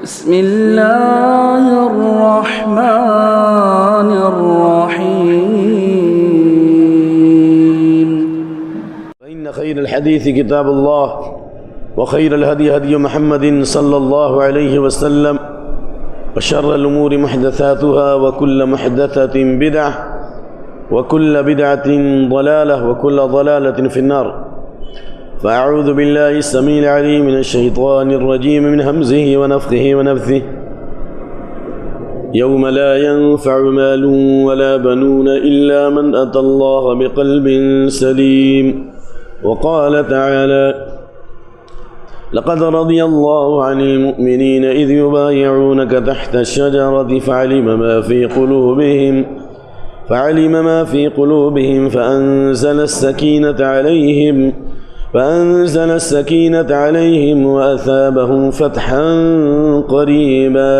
بسم الله الرحمن الرحيم فإن خير الحديث كتاب الله وخير الهدي هدي محمد صلى الله عليه وسلم وشر الأمور محدثاتها وكل محدثة بدعة وكل بدعة ضلالة وكل ضلالة في النار. فأعوذ بالله السميع العليم من الشيطان الرجيم من همزه ونفخه ونفثه. يوم لا ينفع مال ولا بنون إلا من أتى الله بقلب سليم. وقال تعالى: لقد رضي الله عن المؤمنين إذ يبايعونك تحت الشجرة فعلم ما في قلوبهم فأنزل السكينة عليهم وأثابهم فتحا قريبا.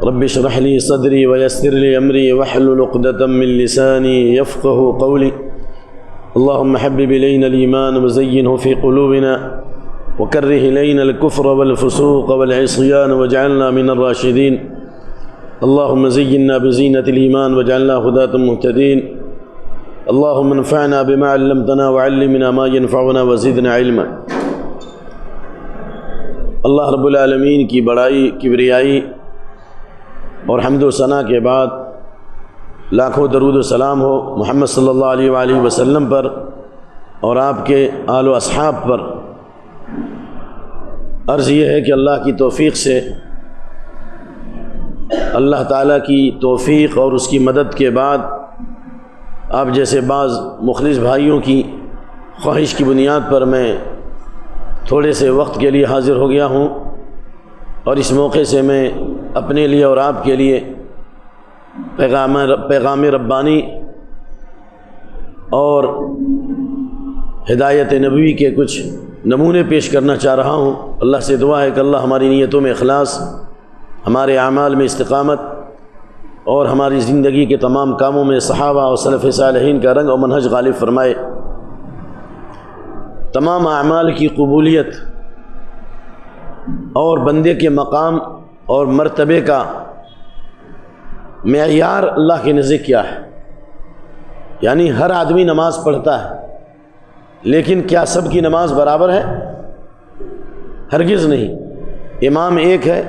رب اشرح لي صدري ويسر لي أمري واحلل عقدة من لساني يفقه قولي. اللهم حبب إلينا الإيمان وزينه في قلوبنا وكره إلينا الكفر والفسوق والعصيان واجعلنا من الراشدين. اللهم زينا بزينة الإيمان واجعلنا هداة مهتدين. اللهم انفعنا بما علمتنا وعلمنا ما ينفعنا وزدنا علما. اللہ رب العالمین کی بڑائی، کبریائی اور حمد و ثنا کے بعد لاکھوں درود و سلام ہو محمد صلی اللہ علیہ وآلہ وسلم پر اور آپ کے آل و اصحاب پر۔ عرض یہ ہے کہ اللہ کی توفیق سے، اللہ تعالیٰ کی توفیق اور اس کی مدد کے بعد آپ جیسے بعض مخلص بھائیوں کی خواہش کی بنیاد پر میں تھوڑے سے وقت کے لیے حاضر ہو گیا ہوں، اور اس موقع سے میں اپنے لیے اور آپ کے لیے پیغام ربانی اور ہدایت نبوی کے کچھ نمونے پیش کرنا چاہ رہا ہوں۔ اللہ سے دعا ہے کہ اللہ ہماری نیتوں میں اخلاص، ہمارے اعمال میں استقامت اور ہماری زندگی کے تمام کاموں میں صحابہ اور سلف صالحین کا رنگ اور منہج غالب فرمائے۔ تمام اعمال کی قبولیت اور بندے کے مقام اور مرتبے کا معیار اللہ کے نزدیک کیا ہے؟ یعنی ہر آدمی نماز پڑھتا ہے، لیکن کیا سب کی نماز برابر ہے؟ ہرگز نہیں۔ امام ایک ہے،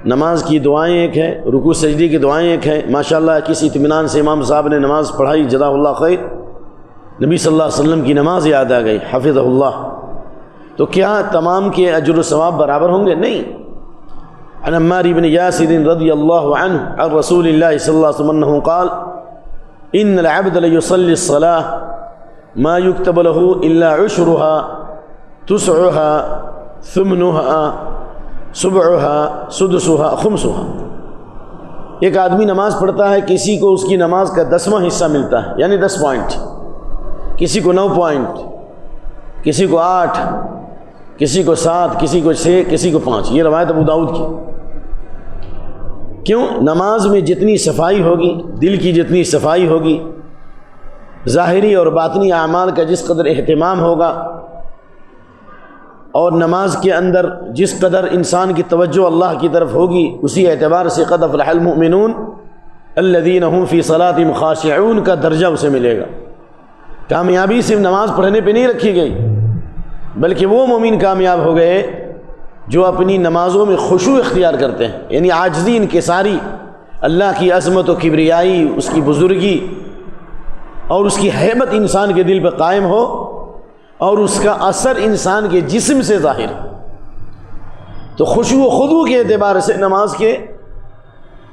نماز کی دعائیں ایک ہے، رکوع سجدی کی دعائیں ایک ہیں۔ ماشاءاللہ کسی اطمینان سے امام صاحب نے نماز پڑھائی، جزاہ اللہ خیر، نبی صلی اللہ علیہ وسلم کی نماز یاد آ گئی، حفظہ اللہ۔ تو کیا تمام کے اجر و ثواب برابر ہوں گے؟ نہیں۔ عن عمار بن یاسر رضی اللہ عنہ عن رسول اللہ صلی اللہ علیہ وسلم انہ قال: ان العبد لیصلی الصلاة ما یکتب له الا عشرها تسعها ثمنها سبعها سدسها خمسها۔ ایک آدمی نماز پڑھتا ہے، کسی کو اس کی نماز کا 10واں حصہ ملتا ہے، یعنی 10 پوائنٹ، کسی کو 9 پوائنٹ، کسی کو 8، کسی کو 7، کسی کو 6، کسی کو 5۔ یہ روایت ابو داؤد کی۔ کیوں؟ نماز میں جتنی صفائی ہوگی، دل کی جتنی صفائی ہوگی، ظاہری اور باطنی اعمال کا جس قدر اہتمام ہوگا، اور نماز کے اندر جس قدر انسان کی توجہ اللہ کی طرف ہوگی، اسی اعتبار سے قد افلح المؤمنون الذین هم فی صلاتهم خاشعون کا درجہ اسے ملے گا۔ کامیابی صرف نماز پڑھنے پہ نہیں رکھی گئی، بلکہ وہ مومن کامیاب ہو گئے جو اپنی نمازوں میں خشوع اختیار کرتے ہیں، یعنی عاجزی، انکساری، اللہ کی عظمت و کبریائی، اس کی بزرگی اور اس کی ہیبت انسان کے دل پہ قائم ہو، اور اس کا اثر انسان کے جسم سے ظاہر۔ تو خشوع و خضوع کے اعتبار سے نماز کے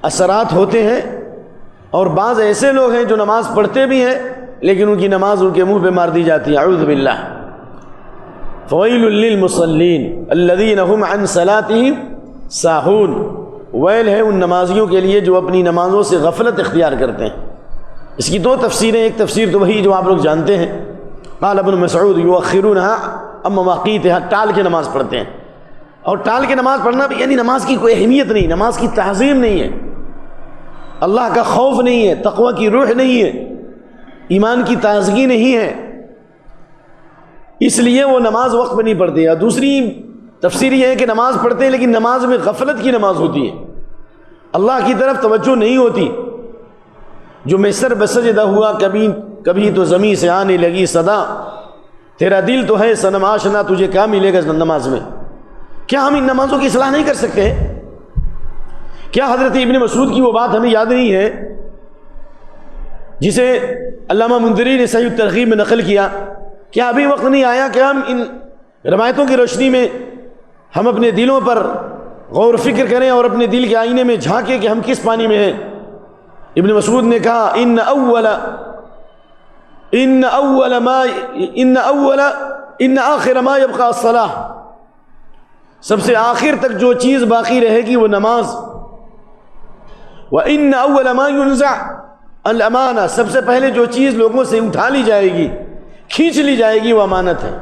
اثرات ہوتے ہیں، اور بعض ایسے لوگ ہیں جو نماز پڑھتے بھی ہیں لیکن ان کی نماز ان کے منہ پہ مار دی جاتی ہے، اعوذ باللہ۔ فویل للمصلین الذین هم عن صلاتهم ساہون۔ ویل ہے ان نمازیوں کے لیے جو اپنی نمازوں سے غفلت اختیار کرتے ہیں۔ اس کی 2 تفسیریں، ایک تفسیر تو وہی جو آپ لوگ جانتے ہیں، قال ابن مسعود یؤخرونها عن مواقیتها، ٹال کے نماز پڑھتے ہیں۔ اور ٹال کے نماز پڑھنا بھی یعنی نماز کی کوئی اہمیت نہیں، نماز کی تعظیم نہیں ہے، اللہ کا خوف نہیں ہے، تقوی کی روح نہیں ہے، ایمان کی تازگی نہیں ہے، اس لیے وہ نماز وقت پہ نہیں پڑھتے۔ یا دوسری تفسیر یہ ہے کہ نماز پڑھتے ہیں لیکن نماز میں غفلت کی نماز ہوتی ہے، اللہ کی طرف توجہ نہیں ہوتی. جو میں سر بسجدہ ہوا کبھی تو زمین سے آنے لگی صدا، تیرا دل تو ہے صنم آشنا، تجھے کیا ملے گا نماز میں. کیا ہم ان نمازوں کی اصلاح نہیں کر سکتے؟ کیا حضرت ابن مسعود کی وہ بات ہمیں یاد نہیں ہے جسے علامہ منذری نے صحیح الترغیب میں نقل کیا؟ کیا ابھی وقت نہیں آیا کہ ہم ان روایتوں کی روشنی میں ہم اپنے دلوں پر غور و فکر کریں اور اپنے دل کے آئینے میں جھانکیں کہ ہم کس پانی میں ہیں؟ ابن مسعود نے کہا ان آخر ما یبقى الصلاۃ، سب سے آخر تک جو چیز باقی رہے گی وہ نماز. وَإِنَّ أَوَّلَ مَا يُنزَعُ الْأَمَانَةُ، سب سے پہلے جو چیز لوگوں سے اٹھا لی جائے گی، کھینچ لی جائے گی، وہ امانت ہے.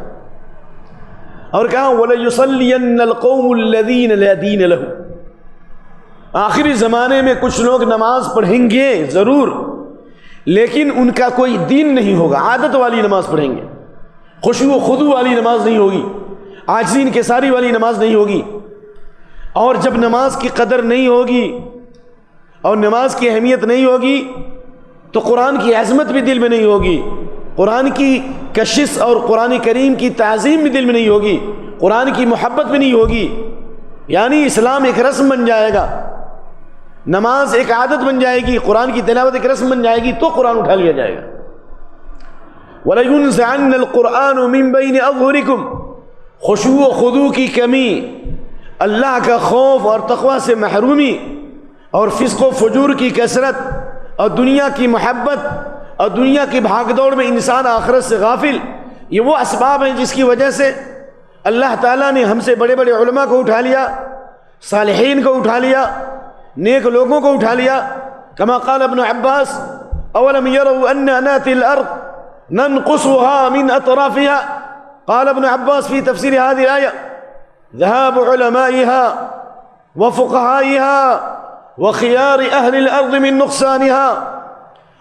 اور کہا وَلَيُصَلِّيَنَّ الْقَوْمُ الَّذِينَ لَا دِينَ لَهُمْ، آخری زمانے میں کچھ لوگ نماز پڑھیں گے ضرور، لیکن ان کا کوئی دین نہیں ہوگا. عادت والی نماز پڑھیں گے، خشوع و خضوع والی نماز نہیں ہوگی، عاجزی انکساری والی نماز نہیں ہوگی. اور جب نماز کی قدر نہیں ہوگی اور نماز کی اہمیت نہیں ہوگی تو قرآن کی عظمت بھی دل میں نہیں ہوگی، قرآن کی کشش اور قرآن کریم کی تعظیم بھی دل میں نہیں ہوگی، قرآن کی محبت بھی نہیں ہوگی. یعنی اسلام ایک رسم بن جائے گا، نماز ایک عادت بن جائے گی، قرآن کی تلاوت ایک رسم بن جائے گی تو قرآن اٹھا لیا جائے گا. وَلَيُنزَعَنَّ الْقُرْآنُ مِن بَيْنِ أَظْهُرِكُمْ، خشوع و خضوع کی کمی، اللہ کا خوف اور تقوی سے محرومی، اور فسق و فجور کی کثرت، اور دنیا کی محبت، اور دنیا کی بھاگ دوڑ میں انسان آخرت سے غافل، یہ وہ اسباب ہیں جس کی وجہ سے اللہ تعالیٰ نے ہم سے بڑے بڑے علماء کو اٹھا لیا، صالحین کو اٹھا لیا، نیک لوگوں کو اٹھا لیا. کما قال ابن عباس اولم يروا انا ناتي الارض ننقصها من اطرافها، قال ابن عباس في تفسير هذه الآية ذهاب علمائها وفقهائها وخيار أهل الأرض من نقصانها.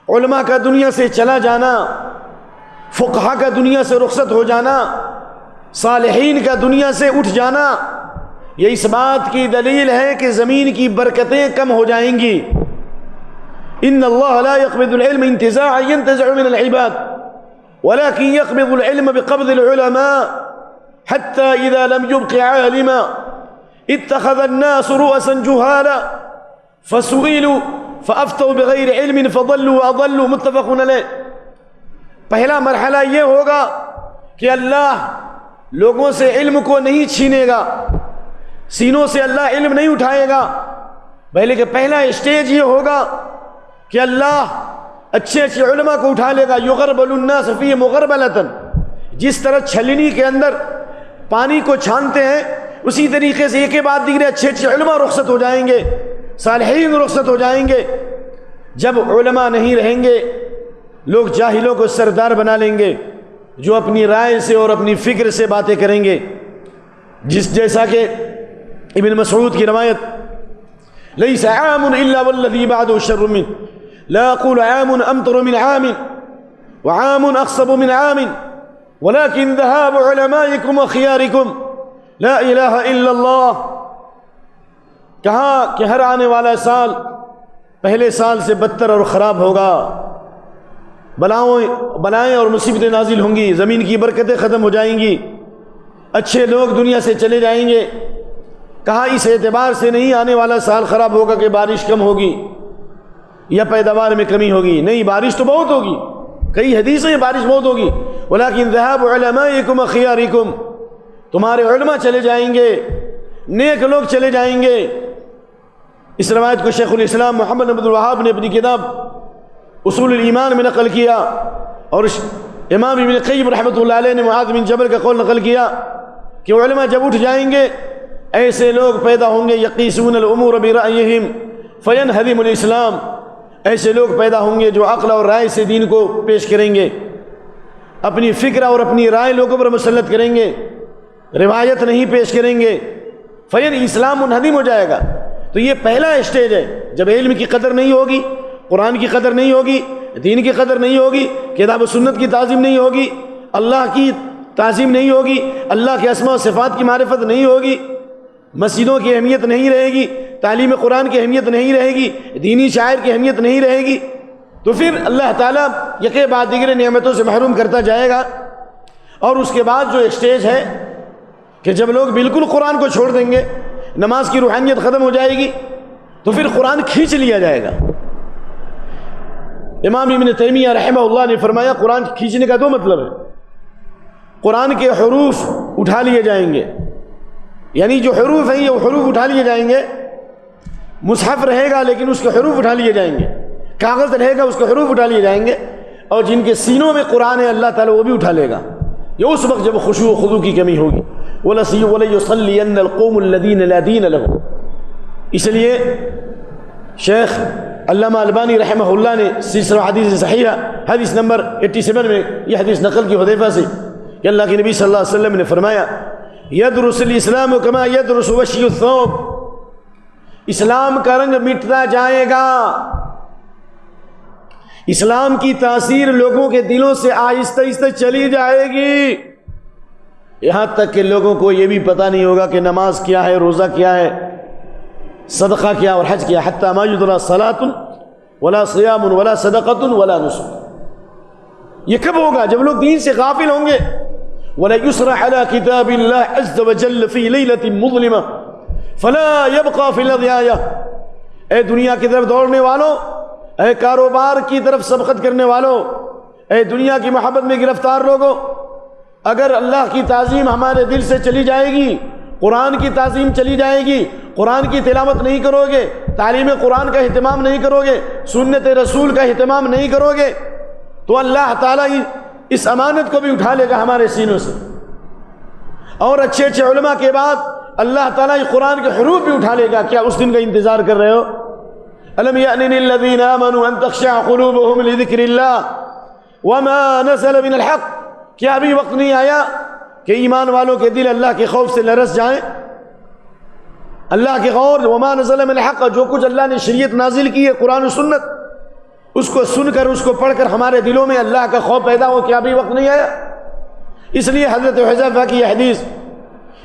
علماء کا دنیا سے چلا جانا، فقہا کا دنیا سے رخصت ہو جانا، صالحین کا دنیا سے اٹھ جانا، یہ اس بات کی دلیل ہے کہ زمین کی برکتیں کم ہو جائیں گی. ان اللہ لا يقبض العلم انتزاعا ينتزع من العباد ولكن يقبض العلم بقبض العلماء حتى إذا لم يبق عالما اتخذ الناس رؤسا جهالا فسئلوا فأفتوا بغير علم فضلوا وأضلوا. متفق علیہ. پہلا مرحلہ یہ ہوگا کہ اللہ لوگوں سے علم کو نہیں چھینے گا، سینوں سے اللہ علم نہیں اٹھائے گا، بلکہ پہلا اسٹیج یہ ہوگا کہ اللہ اچھے اچھے علماء کو اٹھا لے گا. یغربل الناس فی مغربلۃ، جس طرح چھلنی کے اندر پانی کو چھانتے ہیں اسی طریقے سے ایک کے بعد دیگر اچھے اچھے علماء رخصت ہو جائیں گے، صالحین رخصت ہو جائیں گے. جب علماء نہیں رہیں گے لوگ جاہلوں کو سردار بنا لیں گے جو اپنی رائے سے اور اپنی فکر سے باتیں کریں گے. جیسا کہ ابن مسعود کی روایت لیس عام الا والذی بعده شر منه لا اقول عام امطر من عام وعام اخصب من عام ولكن ذهاب علمائكم وخياركم لا الہ الا اللہ. کہا کہ ہر آنے والا سال پہلے سال سے بدتر اور خراب ہوگا، بلائیں اور مصیبتیں نازل ہوں گی، زمین کی برکتیں ختم ہو جائیں گی، اچھے لوگ دنیا سے چلے جائیں گے. کہا اس اعتبار سے نہیں آنے والا سال خراب ہوگا کہ بارش کم ہوگی یا پیداوار میں کمی ہوگی، نہیں، بارش تو بہت ہوگی، کئی حدیثیں بارش بہت ہوگی. ولیکن ذهاب علمائکم وخیارکم، تمہارے علماء چلے جائیں گے، نیک لوگ چلے جائیں گے. اس روایت کو شیخ الاسلام محمد بن عبد الوہاب نے اپنی کتاب اصول الایمان میں نقل کیا، اور امام ابن قیم رحمۃ اللہ علیہ نے معاذ بن جبل کا قول نقل کیا کہ علماء جب اٹھ جائیں گے ایسے لوگ پیدا ہوں گے یقیسون الامور برأیہم فینہدم الاسلام، ایسے لوگ پیدا ہوں گے جو عقل اور رائے سے دین کو پیش کریں گے، اپنی فکر اور اپنی رائے لوگوں پر مسلط کریں گے، روایت نہیں پیش کریں گے، فین اسلام منہدم ہو جائے گا. تو یہ پہلا اسٹیج ہے. جب علم کی قدر نہیں ہوگی، قرآن کی قدر نہیں ہوگی، دین کی قدر نہیں ہوگی، کتاب و سنت کی تعظیم نہیں ہوگی، اللہ کی تعظیم نہیں ہوگی، اللہ کے اسماء و صفات کی معرفت نہیں ہوگی، مسجدوں کی اہمیت نہیں رہے گی، تعلیم قرآن کی اہمیت نہیں رہے گی، دینی شاعر کی اہمیت نہیں رہے گی، تو پھر اللہ تعالیٰ یکے بعد دیگر نعمتوں سے محروم کرتا جائے گا۔ اور اس کے بعد جو اسٹیج ہے کہ جب لوگ بالکل قرآن کو چھوڑ دیں گے، نماز کی روحانیت ختم ہو جائے گی، تو پھر قرآن کھینچ لیا جائے گا۔ امام ابن تیمیہ رحمہ اللہ نے فرمایا قرآن کھینچنے کا دو مطلب ہے، قرآن کے حروف اٹھا لیے جائیں گے، یعنی جو حروف ہیں یہ حروف اٹھا لیے جائیں گے، مصحف رہے گا لیکن اس کے حروف اٹھا لیے جائیں گے، کاغذ رہے گا اس کے حروف اٹھا لیے جائیں گے، اور جن کے سینوں میں قرآن ہے اللہ تعالیٰ وہ بھی اٹھا لے گا۔ یہ اس وقت جب خشوع و خضوع کی کمی ہوگی۔ وَلَيُصَلِّيَنَّ الْقَوْمُ الَّذِينَ لَا دِينَ لَهُمْ۔ اس لیے شیخ علامہ البانی رحمہ اللہ نے سلسلہ حدیث صحیحہ حدیث نمبر 87 میں یہ حدیث نقل کی حذیفہ سے کہ اللہ کے نبی صلی اللہ علیہ وسلم نے فرمایا یدرس الاسلام کما یدرس وشی الثوب، اسلام کا رنگ مٹتا جائے گا، اسلام کی تاثیر لوگوں کے دلوں سے آہستہ آہستہ چلی جائے گی، یہاں تک کہ لوگوں کو یہ بھی پتہ نہیں ہوگا کہ نماز کیا ہے، روزہ کیا ہے، صدقہ کیا اور حج کیا، حتی ما یدری صلاۃ ولا صیام ولا صدقۃ ولا نسک۔ یہ کب ہوگا؟ جب لوگ دین سے غافل ہوں گے۔ وَلَيُسْرَ عَلَى كِتَابِ اللَّهِ عَزَّ وَجَلَّ فِي لَيْلَةٍ مُظْلِمَةٍ فَلَا يَبْقَى فِي الْأَرْضِ آیَةٌ۔ اے دنیا کی طرف دوڑنے والوں، اے کاروبار کی طرف سبقت کرنے والوں، اے دنیا کی محبت میں گرفتار لوگوں، اگر اللہ کی تعظیم ہمارے دل سے چلی جائے گی، قرآن کی تعظیم چلی جائے گی، قرآن کی تلاوت نہیں کرو گے، تعلیم قرآن کا اہتمام نہیں کرو گے، سنت رسول کا اہتمام نہیں کرو گے، تو اللہ تعالیٰ اس امانت کو بھی اٹھا لے گا ہمارے سینوں سے، اور اچھے اچھے علماء کے بعد اللہ تعالیٰ قرآن کے حروف بھی اٹھا لے گا۔ کیا اس دن کا انتظار کر رہے ہو؟ أَلَمْ يَأْنِ لِلَّذِينَ آمَنُوا أَن تَخْشَعَ قُلُوبُهُمْ لِذِكْرِ اللَّهِ وَمَا نَزَلَ مِنَ الْحَقِّ۔ کیا ابھی وقت نہیں آیا کہ ایمان والوں کے دل اللہ کے خوف سے لرز جائیں؟ اللہ کے غور وما نزل من الحق، جو کچھ اللہ نے شریعت نازل کی ہے قرآن و سنت، اس کو سن کر اس کو پڑھ کر ہمارے دلوں میں اللہ کا خوف پیدا ہو، کیا ابھی وقت نہیں آیا؟ اس لیے حضرت حذیفہ کی حدیث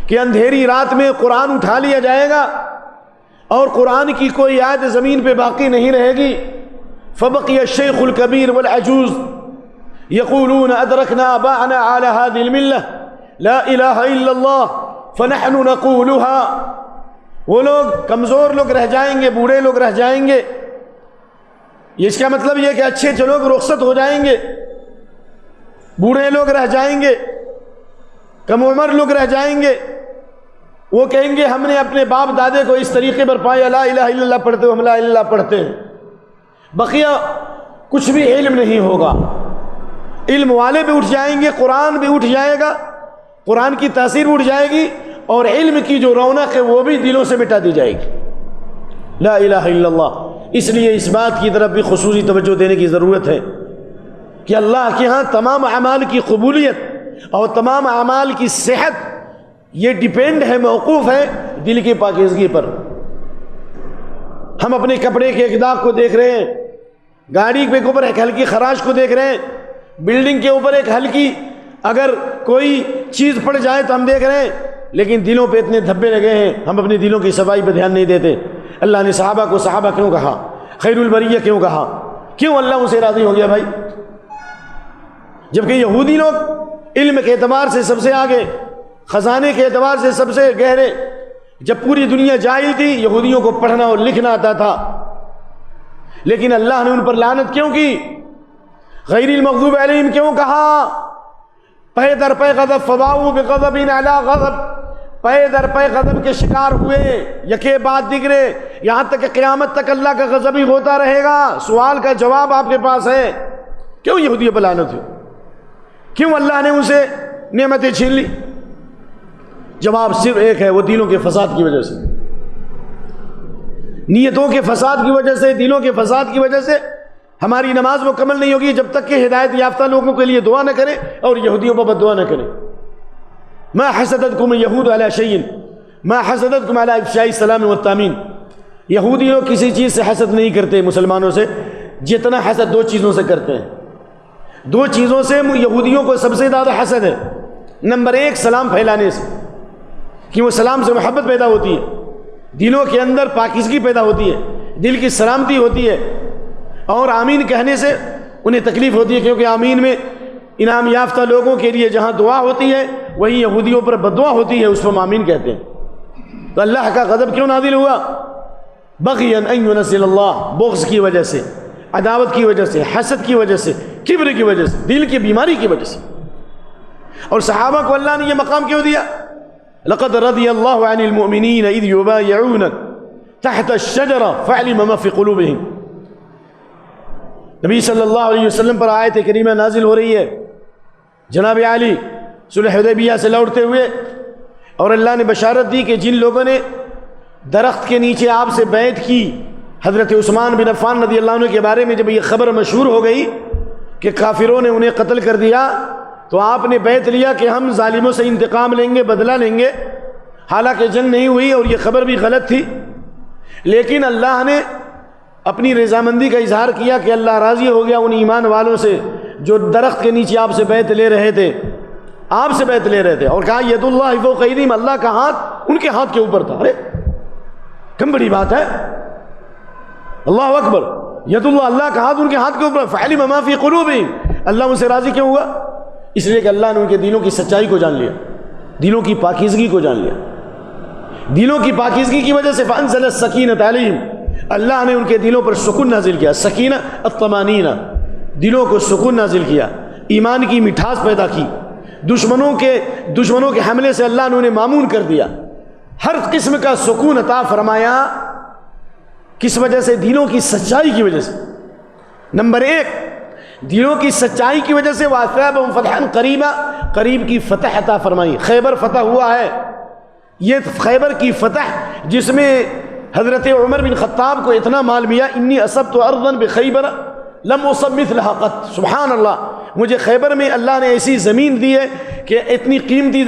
کہ اندھیری رات میں قرآن اٹھا لیا جائے گا اور قرآن کی کوئی آیت زمین پہ باقی نہیں رہے گی۔ فبقي الشيخ الكبير والعجوز يقولون أدركنا آباءنا على هذه الملة لا إله إلا الله فنحن نقولها۔ وہ لوگ کمزور لوگ رہ جائیں گے، بوڑھے لوگ رہ جائیں گے، اس کا مطلب یہ کہ اچھے اچھے لوگ رخصت ہو جائیں گے، بوڑھے لوگ رہ جائیں گے، کم عمر لوگ رہ جائیں گے، وہ کہیں گے ہم نے اپنے باپ دادے کو اس طریقے پر پایا، لا الہ الا اللہ پڑھتے ہو، ہم لا الہ الا اللہ پڑھتے ہیں، بقیہ کچھ بھی علم نہیں ہوگا۔ علم والے بھی اٹھ جائیں گے، قرآن بھی اٹھ جائے گا، قرآن کی تاثیر اٹھ جائے گی، اور علم کی جو رونق ہے وہ بھی دلوں سے مٹا دی جائے گی، لا الہ الا اللہ۔ اس لیے اس بات کی طرف بھی خصوصی توجہ دینے کی ضرورت ہے کہ اللہ کے ہاں تمام اعمال کی قبولیت اور تمام اعمال کی صحت یہ ڈیپینڈ ہے، موقوف ہے دل کی پاکیزگی پر۔ ہم اپنے کپڑے کے ایک داغ کو دیکھ رہے ہیں، گاڑی کے اوپر ایک ہلکی خراش کو دیکھ رہے ہیں، بلڈنگ کے اوپر ایک ہلکی اگر کوئی چیز پڑ جائے تو ہم دیکھ رہے ہیں، لیکن دلوں پہ اتنے دھبے لگے ہیں، ہم اپنی دلوں کی صفائی پہ دھیان نہیں دیتے۔ اللہ نے صحابہ کو صحابہ کیوں کہا؟ خیر البریہ کیوں کہا؟ کیوں اللہ ان سے راضی ہو گیا بھائی؟ جبکہ یہودی لوگ علم کے اعتبار سے سب سے آگے، خزانے کے اعتبار سے سب سے گہرے، جب پوری دنیا جاہل تھی یہودیوں کو پڑھنا اور لکھنا آتا تھا، لیکن اللہ نے ان پر لعنت کیوں کی؟ غیر المغضوب علیہم کیوں کہا؟ پے در پے غضب، فباؤوا بغضب علی غضب، پے در پے غضب کے شکار ہوئے، یکے بعد دیگرے، یہاں تک کہ قیامت تک اللہ کا غضب ہی ہوتا رہے گا۔ سوال کا جواب آپ کے پاس ہے، کیوں یہودیوں پر لعنت ہوئی؟ کیوں اللہ نے ان سے نعمتیں چھین لی؟ جواب صرف ایک ہے، وہ دلوں کے فساد کی وجہ سے، نیتوں کے فساد کی وجہ سے، دلوں کے فساد کی وجہ سے ہماری نماز مکمل نہیں ہوگی جب تک کہ ہدایت یافتہ لوگوں کے لیے دعا نہ کریں اور یہودیوں پر بد دعا نہ کریں۔ ما حسدتکم یہود علی شیء ما حسدتکم علی افشاء السلام والتامین۔ یہودی لوگ کسی چیز سے حسد نہیں کرتے مسلمانوں سے جتنا حسد دو چیزوں سے کرتے ہیں۔ دو چیزوں سے یہودیوں کو سب سے زیادہ حسد ہے، نمبر 1 سلام پھیلانے سے، کہ وہ سلام سے محبت پیدا ہوتی ہے، دلوں کے اندر پاکیزگی پیدا ہوتی ہے، دل کی سلامتی ہوتی ہے، اور آمین کہنے سے انہیں تکلیف ہوتی ہے، کیونکہ آمین میں انعام یافتہ لوگوں کے لیے جہاں دعا ہوتی ہے وہیں یہودیوں پر بددعا ہوتی ہے، اس کو آمین کہتے ہیں۔ تو اللہ کا غضب کیوں نازل ہوا؟ بغیا ان ينزل اللہ، بغض کی وجہ سے، عداوت کی وجہ سے، حسد کی وجہ سے، کبر کی وجہ سے، دل کی بیماری کی وجہ سے۔ اور صحابہ کو اللہ نے یہ مقام کیوں دیا؟ لقد رضی اللہ عن المؤمنین اذ یبایعونک تحت الشجرہ فعلم ما فی قلوبہم۔ نبی صلی اللہ علیہ وسلم پر آیت کریمہ نازل ہو رہی ہے، جناب علی صلح حدیبیہ سے لوٹتے ہوئے، اور اللہ نے بشارت دی کہ جن لوگوں نے درخت کے نیچے آپ سے بیعت کی، حضرت عثمان بن عفان رضی اللہ عنہ کے بارے میں جب یہ خبر مشہور ہو گئی کہ کافروں نے انہیں قتل کر دیا، تو آپ نے بیعت لیا کہ ہم ظالموں سے انتقام لیں گے، بدلہ لیں گے۔ حالانکہ جنگ نہیں ہوئی اور یہ خبر بھی غلط تھی، لیکن اللہ نے اپنی رضامندی کا اظہار کیا کہ اللہ راضی ہو گیا ان ایمان والوں سے جو درخت کے نیچے آپ سے بیعت لے رہے تھے، آپ سے بیعت لے رہے تھے، اور کہا ید اللہ فوق ایدیہم، اللہ کا ہاتھ ان کے ہاتھ کے اوپر تھا۔ ارے کم بڑی بات ہے، اللہ اکبر، ید اللہ، اللہ کا ہاتھ ان کے ہاتھ کے اوپر، فعلم ما فی قلوبہم، اللہ ان سے راضی کیوں ہوا؟ اس لیے کہ اللہ نے ان کے دلوں کی سچائی کو جان لیا، دلوں کی پاکیزگی کو جان لیا۔ دلوں کی پاکیزگی کی وجہ سے فانزل السکینۃ علیہم، اللہ نے ان کے دلوں پر سکون نازل کیا، سکینہ الطمانینہ، دلوں کو سکون نازل کیا، ایمان کی مٹھاس پیدا کی، دشمنوں کے حملے سے اللہ نے انہیں معمون کر دیا، ہر قسم کا سکون عطا فرمایا۔ کس وجہ سے؟ دلوں کی سچائی کی وجہ سے۔ نمبر 1، دلوں کی سچائی کی وجہ سے وَأَثَابَهُمْ فَتْحًا قَرِيبًا، قریب کی فتح عطا فرمائی۔ خیبر فتح ہوا ہے، یہ خیبر کی فتح جس میں حضرت عمر بن خطاب کو اتنا مال ملا، انی اصبت ارضا بخیبر لم اصب مثلها قط، سبحان اللہ، مجھے خیبر میں اللہ نے ایسی زمین دی ہے کہ اتنی قیمتی،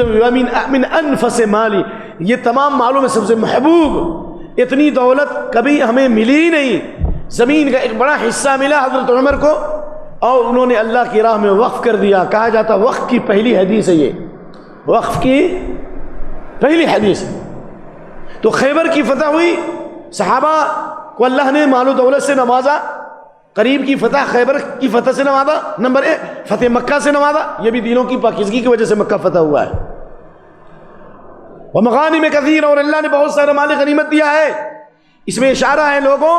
من انفس مالی، یہ تمام مالوں میں سب سے محبوب، اتنی دولت کبھی ہمیں ملی نہیں۔ زمین کا ایک بڑا حصہ ملا حضرت عمر کو، اور انہوں نے اللہ کی راہ میں وقف کر دیا۔ کہا جاتا وقف کی پہلی حدیث ہے، یہ وقف کی پہلی حدیث۔ تو خیبر کی فتح ہوئی، صحابہ کو اللہ نے مال و دولت سے نوازا، قریب کی فتح خیبر کی فتح سے نوازا، نمبر 1 فتح مکہ سے نوازا، یہ بھی دلوں کی پاکیزگی کی وجہ سے مکہ فتح ہوا ہے۔ ومغانم کثیر، اور اللہ نے بہت سارا مال غنیمت دیا ہے۔ اس میں اشارہ ہے لوگوں،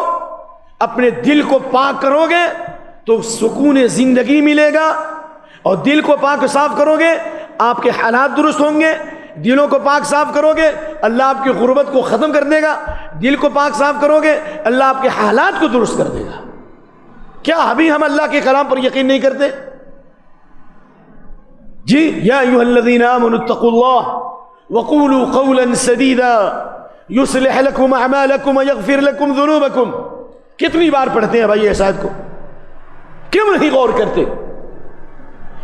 اپنے دل کو پاک کرو گے تو سکون زندگی ملے گا، اور دل کو پاک صاف کرو گے آپ کے حالات درست ہوں گے۔ دلوں کو پاک صاف کرو گے اللہ آپ کی غربت کو ختم کر دے گا، دل کو پاک صاف کرو گے اللہ آپ کے حالات کو درست کر دے گا۔ کیا ابھی ہم اللہ کے کلام پر یقین نہیں کرتے؟ جی، یا ایھا الذین آمنوا اتقوا اللہ وقولوا قولا سدیدا یصلح لکم اعمالکم ویغفر لکم ذنوبکم۔ کتنی بار پڑھتے ہیں بھائی اس آیت کو؟ کیوں نہیں غور کرتے؟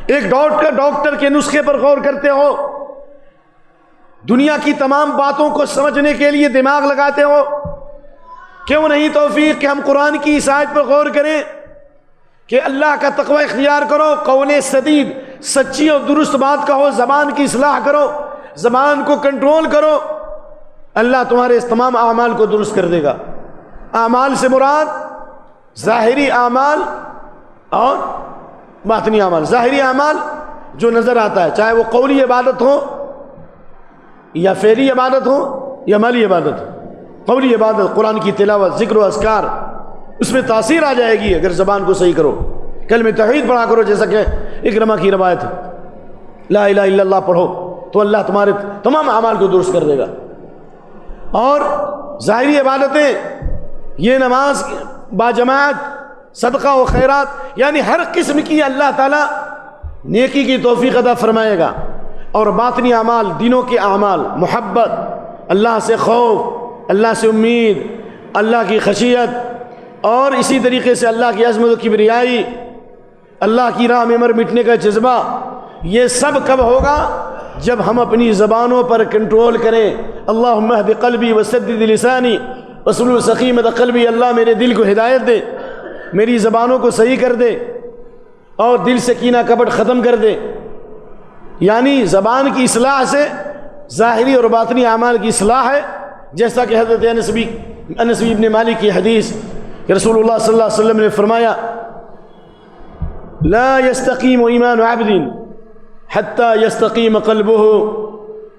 ایک ڈاکٹر کے نسخے پر غور کرتے ہو، دنیا کی تمام باتوں کو سمجھنے کے لیے دماغ لگاتے ہو، کیوں نہیں توفیق کہ ہم قرآن کی اس آیت پر غور کریں کہ اللہ کا تقوی اختیار کرو، قول سدید، سچی اور درست بات کہو، زبان کی اصلاح کرو، زبان کو کنٹرول کرو، اللہ تمہارے اس تمام اعمال کو درست کر دے گا۔ اعمال سے مراد ظاہری اعمال اور باطنی اعمال۔ ظاہری اعمال جو نظر آتا ہے، چاہے وہ قولی عبادت ہو یا فعلی عبادت ہو یا مالی عبادت ہو۔ قولی عبادت، قرآن کی تلاوت، ذکر و اذکار، اس میں تاثیر آ جائے گی اگر زبان کو صحیح کرو۔ کلمہ توحید پڑھا کرو، جیسا کہ اکرمہ کی روایت ہے، لا الہ الا اللہ پڑھو تو اللہ تمہارے تمام اعمال کو درست کر دے گا۔ اور ظاہری عبادتیں، یہ نماز باجماعت، صدقہ و خیرات، یعنی ہر قسم کی اللہ تعالیٰ نیکی کی توفیق عطا فرمائے گا۔ اور باطنی اعمال، دینوں کے اعمال، محبت، اللہ سے خوف، اللہ سے امید، اللہ کی خشیت، اور اسی طریقے سے اللہ کی عظمت و کبریائی، اللہ کی راہ میں مر مٹنے کا جذبہ، یہ سب کب ہوگا؟ جب ہم اپنی زبانوں پر کنٹرول کریں۔ اللہم اہد قلبی وسدد لسانی واسلل سقیمۃ قلبی، اللہ میرے دل کو ہدایت دے، میری زبانوں کو صحیح کر دے، اور دل سے کینہ کپٹ ختم کر دے۔ یعنی زبان کی اصلاح سے ظاہری اور باطنی اعمال کی اصلاح ہے، جیسا کہ حضرت انس بن مالک کی حدیث کہ رسول اللہ صلی اللہ علیہ وسلم نے فرمایا لا يستقيم ایمان عبد حتى يستقيم قلبه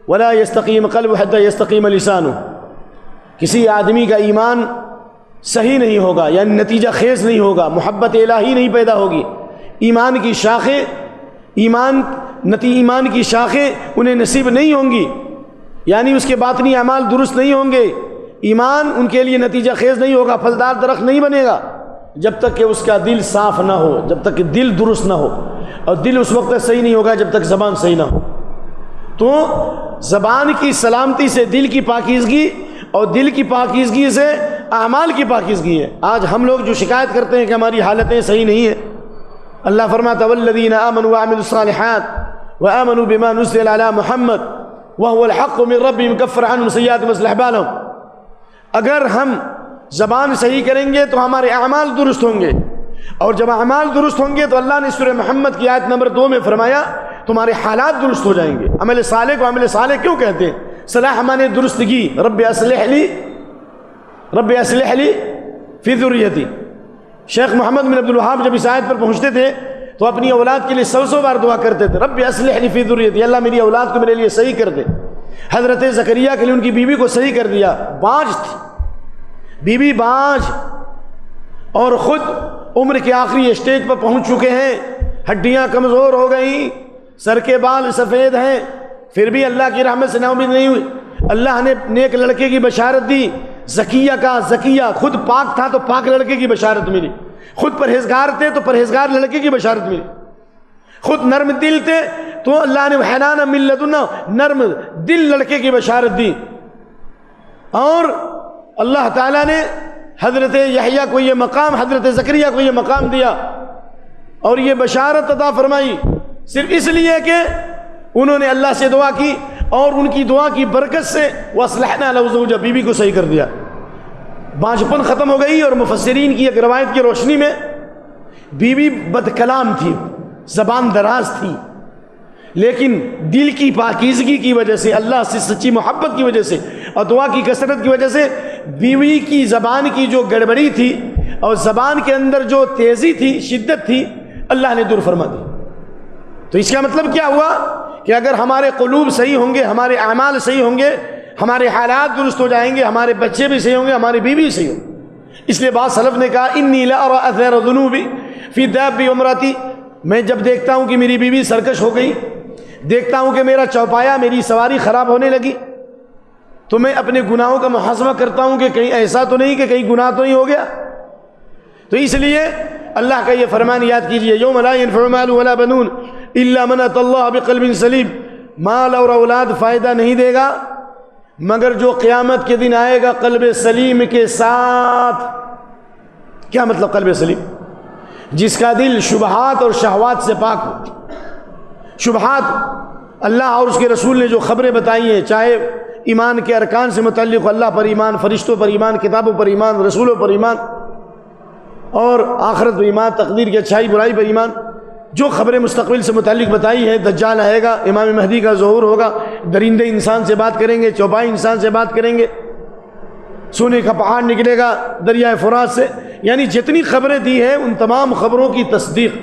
ولا يستقيم قلبه حتى يستقيم لسانه، کسی آدمی کا ایمان صحیح نہیں ہوگا، یعنی نتیجہ خیز نہیں ہوگا، محبت الہی نہیں پیدا ہوگی، ایمان کی شاخیں ایمان کی شاخیں انہیں نصیب نہیں ہوں گی، یعنی اس کے باطنی اعمال درست نہیں ہوں گے، ایمان ان کے لیے نتیجہ خیز نہیں ہوگا، پھلدار درخت نہیں بنے گا جب تک کہ اس کا دل صاف نہ ہو، جب تک کہ دل درست نہ ہو، اور دل اس وقت صحیح نہیں ہوگا جب تک زبان صحیح نہ ہو۔ تو زبان کی سلامتی سے دل کی پاکیزگی، اور دل کی پاکیزگی سے اعمال کی پاکیزگی ہے۔ آج ہم لوگ جو شکایت کرتے ہیں کہ ہماری حالتیں صحیح نہیں ہیں، اللہ فرماتا والذین آمنوا وعملوا الصالحات وآمنوا بما نزل على محمد وهو الحق من ربهم كفر عنهم سیئاتهم واصلح بالهم۔ اگر ہم زبان صحیح کریں گے تو ہمارے اعمال درست ہوں گے، اور جب اعمال درست ہوں گے تو اللہ نے سورہ محمد کی آیت نمبر 2 میں فرمایا تمہارے حالات درست ہو جائیں گے۔ عمل صالح کو عمل صالح کیوں کہتے ہیں؟ صلاح مانے درستگی، رب اصلح لی فی ذریتی۔ شیخ محمد بن عبد الوہاب جب اس آیت پر پہنچتے تھے تو اپنی اولاد کے لیے 100 بار دعا کرتے تھے، رب اصلح لی فی ذریتی، اللہ میری اولاد کو میرے لیے صحیح کر دے۔ حضرت زکریا کے لیے ان کی بیوی کو صحیح کر دیا، بانجھ تھی بیوی، بانجھ، اور خود عمر کے آخری اسٹیج پر پہنچ چکے ہیں، ہڈیاں کمزور ہو گئیں، سر کے بال سفید ہیں، پھر بھی اللہ کی رحمت سے نا امید نہیں ہوئی۔ اللہ نے نیک لڑکے کی بشارت دی، زکیہ خود پاک تھا تو پاک لڑکے کی بشارت ملی، خود پرہیزگار تھے تو پرہیزگار لڑکے کی بشارت ملی، خود نرم دل تھے تو اللہ نے حنانا من لدنا نرم دل لڑکے کی بشارت دی، اور اللہ تعالیٰ نے حضرت یحییٰ کو یہ مقام، حضرت زکریا کو یہ مقام دیا اور یہ بشارت عطا فرمائی، صرف اس لیے کہ انہوں نے اللہ سے دعا کی، اور ان کی دعا کی برکت سے وَأَصْلَحْنَا لَهُ زَوْجَهُ، بیوی کو صحیح کر دیا، بانجھپن ختم ہو گئی۔ اور مفسرین کی ایک روایت کی روشنی میں بیوی بد کلام تھی، زبان دراز تھی، لیکن دل کی پاکیزگی کی وجہ سے، اللہ سے سچی محبت کی وجہ سے اور دعا کی کثرت کی وجہ سے بیوی کی زبان کی جو گڑبڑی تھی اور زبان کے اندر جو تیزی تھی، شدت تھی، اللہ نے دور فرما دی۔ تو اس کا مطلب کیا ہوا کہ اگر ہمارے قلوب صحیح ہوں گے، ہمارے اعمال صحیح ہوں گے، ہمارے حالات درست ہو جائیں گے، ہمارے بچے بھی صحیح ہوں گے، ہماری بیوی بھی صحیح ہوں۔ اس لیے بعض سلف نے کہا انی لأری اثر الذنوب فی دابی امراتی، میں جب دیکھتا ہوں کہ میری بیوی سرکش ہو گئی، دیکھتا ہوں کہ میرا چوپایا، میری سواری خراب ہونے لگی، تو میں اپنے گناہوں کا محاسبہ کرتا ہوں کہ کہیں ایسا تو نہیں کہ کہیں گناہ تو نہیں ہو گیا۔ تو اس لیے اللہ کا یہ فرمان یاد کیجئے، یوم لا ينفع مال ولا بنون الا من اتى الله بقلب سلیم، مال اور اولاد فائدہ نہیں دے گا مگر جو قیامت کے دن آئے گا قلب سلیم کے ساتھ۔ کیا مطلب قلب سلیم؟ جس کا دل شبہات اور شہوات سے پاک ہو۔ شبہات اللہ اور اس کے رسول نے جو خبریں بتائی ہیں، چاہے ایمان کے ارکان سے متعلق، اللہ پر ایمان، فرشتوں پر ایمان، کتابوں پر ایمان، رسولوں پر ایمان، اور آخرت پر ایمان، تقدیر کی اچھائی برائی پر ایمان، جو خبریں مستقبل سے متعلق بتائی ہے، دجال آئے گا، امام مہدی کا ظہور ہوگا، درندے انسان سے بات کریں گے، چوپائی انسان سے بات کریں گے، سونے کا پہاڑ نکلے گا دریائے فرات سے، یعنی جتنی خبریں دی ہیں ان تمام خبروں کی تصدیق،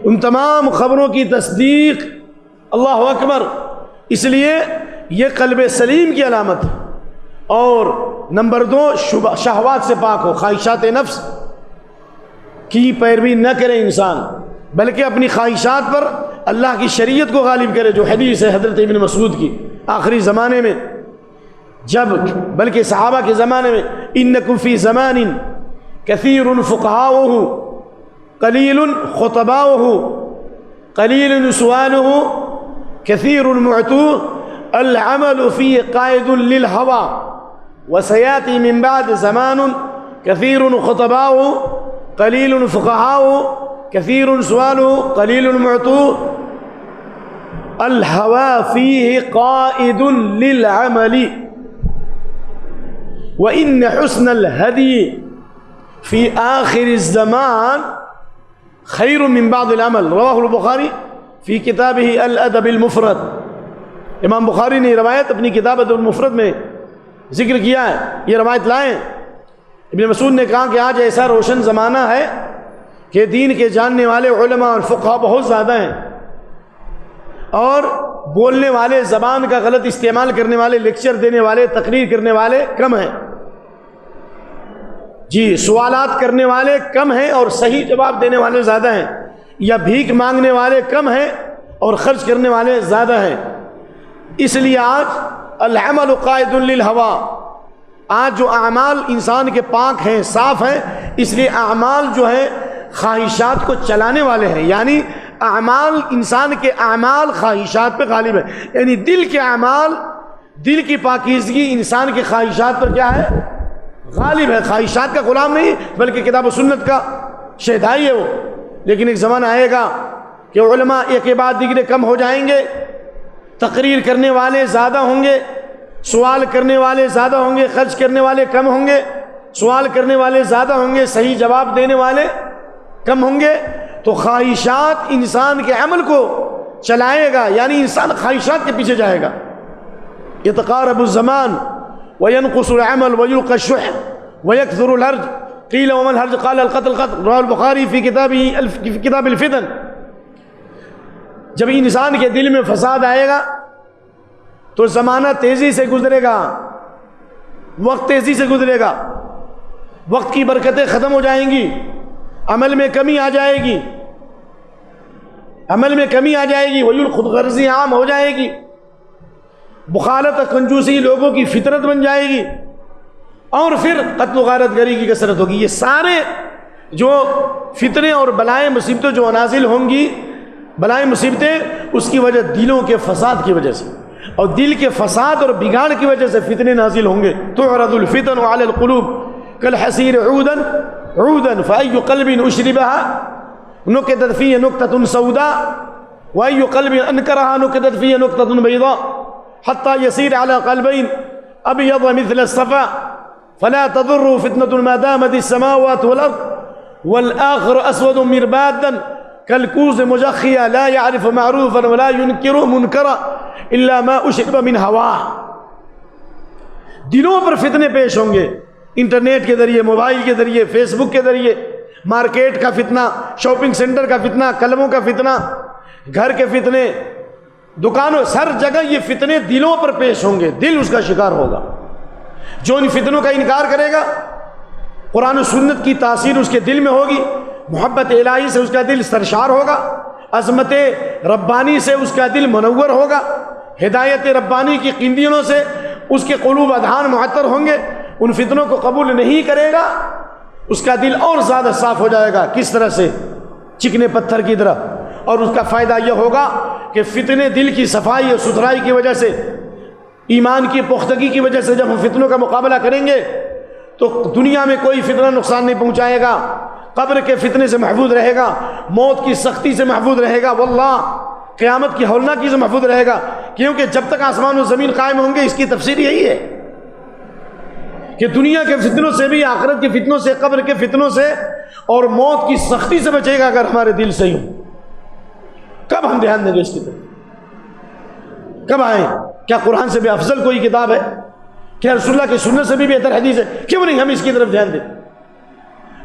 ان تمام خبروں کی تصدیق۔ اللہ اکبر۔ اس لیے یہ قلب سلیم کی علامت ہے۔ اور نمبر 2، شہوات سے پاک ہو، خواہشات نفس کی پیروی نہ کرے انسان، بلکہ اپنی خواہشات پر اللہ کی شریعت کو غالب کرے، جو حدیث ہے حضرت ابن مسعود کی، آخری زمانے میں جب، بلکہ صحابہ کے زمانے میں، انکم فی زمان کثیر فقہاؤہ قلیل خطباؤہ قلیل سؤالہ کثیر معتوہ العمل فی قائد للہوى وسیاتی من بعد زمان کثیر خطباؤہ قلیل فقہاؤہ کثیر سؤالہ قلیل معتوہ الہوى فیہ قائد للعمل وَإِنَّ حُسْنَ الْهَدِي فِي آخِرِ الزَّمَانِ خَيْرٌ مِّن بَعْضِ الْعَمَلِ، رواہ البخاری فی کتابہ الادب المفرد، امام بخاری نے روایت اپنی کتاب ادب المفرد میں ذکر کیا ہے، یہ روایت لائیں۔ ابن مسعود نے کہا کہ آج ایسا روشن زمانہ ہے کہ دین کے جاننے والے علماء اور فقہاء بہت زیادہ ہیں، اور بولنے والے، زبان کا غلط استعمال کرنے والے، لیکچر دینے والے، تقریر کرنے والے کم ہیں۔ جی، سوالات کرنے والے کم ہیں اور صحیح جواب دینے والے زیادہ ہیں، یا بھیک مانگنے والے کم ہیں اور خرچ کرنے والے زیادہ ہیں۔ اس لیے آج العمل قائد للہوا، آج جو اعمال انسان کے پاک ہیں، صاف ہیں، اس لیے اعمال جو ہیں خواہشات کو چلانے والے ہیں، یعنی اعمال، انسان کے اعمال خواہشات پہ غالب ہے، یعنی دل کے اعمال، دل کی پاکیزگی انسان کے خواہشات پر کیا ہے؟ غالب ہے، خواہشات کا غلام نہیں بلکہ کتاب و سنت کا شہدائی ہے وہ۔ لیکن ایک زمانہ آئے گا کہ علماء ایک کے بعد دیگرے کم ہو جائیں گے، تقریر کرنے والے زیادہ ہوں گے، سوال کرنے والے زیادہ ہوں گے، خرچ کرنے والے کم ہوں گے، سوال کرنے والے زیادہ ہوں گے، صحیح جواب دینے والے کم ہوں گے، تو خواہشات انسان کے عمل کو چلائے گا، یعنی انسان خواہشات کے پیچھے جائے گا۔ يتقارب الزمان وينقص العمل ويلقى الشح ويكثر الهرج قيل وما الهرج قال القتل قتل رواه البخاری في کتاب الفتن۔ جب انسان کے دل میں فساد آئے گا تو زمانہ تیزی سے گزرے گا، وقت تیزی سے گزرے گا، وقت کی برکتیں ختم ہو جائیں گی، عمل میں کمی آ جائے گی، عمل میں کمی آ جائے گی، وہی خود غرضی عام ہو جائے گی، بخالت اور کنجوسی لوگوں کی فطرت بن جائے گی، اور پھر قتل و غارت گری کی کثرت ہوگی۔ یہ سارے جو فتنے اور بلائیں مصیبتیں جو نازل ہوں گی، بلائیں مصیبتیں، اس کی وجہ دلوں کے فساد کی وجہ سے، اور دل کے فساد اور بگاڑ کی وجہ سے فتنے نازل ہوں گے۔ تعرض الفتن علی القلوب کالحصیر عودا عودا فأي قلب أشربها نكتت فيه نكتة سوداء وأي قلب أنكرها نكتت فيه نكتة بيضاء حتى يسير على قلبين أبيض مثل الصفا فلا تضر فتنة ما دامت السماوات والأرض والآخر أسود مربادا كالكوز مجخيا لا يعرف معروفا ولا ينكر منكرا إلا ما أشرب من هواه۔ دلوں پر فتنے پیش ہوں گے، انٹرنیٹ کے ذریعے، موبائل کے ذریعے، فیس بک کے ذریعے، مارکیٹ کا فتنہ، شاپنگ سینٹر کا فتنہ، کلموں کا فتنہ، گھر کے فتنے، دکانوں، ہر جگہ یہ فتنے دلوں پر پیش ہوں گے، دل اس کا شکار ہوگا۔ جو ان فتنوں کا انکار کرے گا، قرآن و سنت کی تاثیر اس کے دل میں ہوگی، محبت الہی سے اس کا دل سرشار ہوگا، عظمت ربانی سے اس کا دل منور ہوگا، ہدایت ربانی کی قندیلوں سے اس کے قلوب اذہان معطر ہوں گے، ان فتنوں کو قبول نہیں کرے گا، اس کا دل اور زیادہ صاف ہو جائے گا، کس طرح سے؟ چکنے پتھر کی طرح۔ اور اس کا فائدہ یہ ہوگا کہ فتنے دل کی صفائی اور ستھرائی کی وجہ سے، ایمان کی پختگی کی وجہ سے جب ہم فتنوں کا مقابلہ کریں گے تو دنیا میں کوئی فتنہ نقصان نہیں پہنچائے گا، قبر کے فتنے سے محفوظ رہے گا، موت کی سختی سے محفوظ رہے گا، واللہ قیامت کی ہولناکی سے محفوظ رہے گا، کیونکہ جب تک آسمان و زمین قائم ہوں گے، اس کی تفسیر یہی ہے کہ دنیا کے فتنوں سے بھی، آخرت کے فتنوں سے، قبر کے فتنوں سے اور موت کی سختی سے بچے گا اگر ہمارے دل صحیح ہوں۔ کب ہم دھیان دیں گے اس کی طرف؟ کب آئیں؟ کیا قرآن سے بھی افضل کوئی کتاب ہے؟ کیا رسول اللہ کی سنت سے بھی بہتر حدیث ہے؟ کیوں نہیں ہم اس کی طرف دھیان دیں؟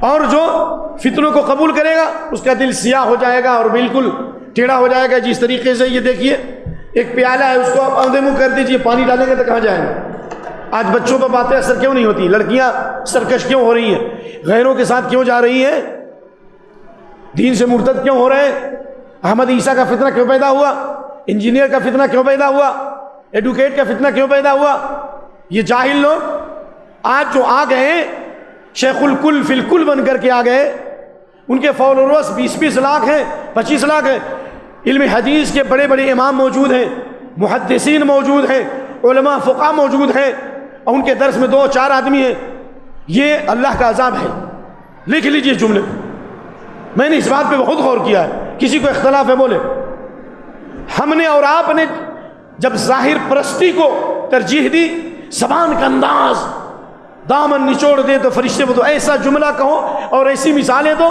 اور جو فتنوں کو قبول کرے گا اس کا دل سیاہ ہو جائے گا اور بالکل ٹیڑھا ہو جائے گا۔ جس طریقے سے یہ دیکھیے، ایک پیالہ ہے، اس کو آپ آندھے منہ کر دیجیے، پانی ڈالیں گے تو کہاں جائیں گے؟ آج بچوں پر باتیں اثر کیوں نہیں ہوتی؟ لڑکیاں سرکش کیوں ہو رہی ہیں؟ غیروں کے ساتھ کیوں جا رہی ہیں؟ دین سے مرتد کیوں ہو رہے ہیں؟ احمد عیسیٰ کا فتنہ کیوں پیدا ہوا؟ انجینئر کا فتنہ کیوں پیدا ہوا؟ ایڈوکیٹ کا فتنہ کیوں پیدا ہوا؟ یہ جاہل لوگ آج جو آ گئے، شیخ الکل فی الکل بن کر کے آ گئے، ان کے فالوورز 20-20 لاکھ ہیں، 25 لاکھ ہیں، علم حدیث کے بڑے بڑے امام موجود ہیں، محدثین موجود ہیں، علماء فقہ موجود ہیں، اور ان کے درس میں 2-4 آدمی ہیں۔ یہ اللہ کا عذاب ہے۔ لکھ لیجئے جملے، میں نے اس بات پہ بہت غور کیا ہے، کسی کو اختلاف ہے بولے۔ ہم نے اور آپ نے جب ظاہر پرستی کو ترجیح دی، زبان کا انداز، دامن نچوڑ دے تو فرشتے وہ تو ایسا جملہ کہو اور ایسی مثالیں دو،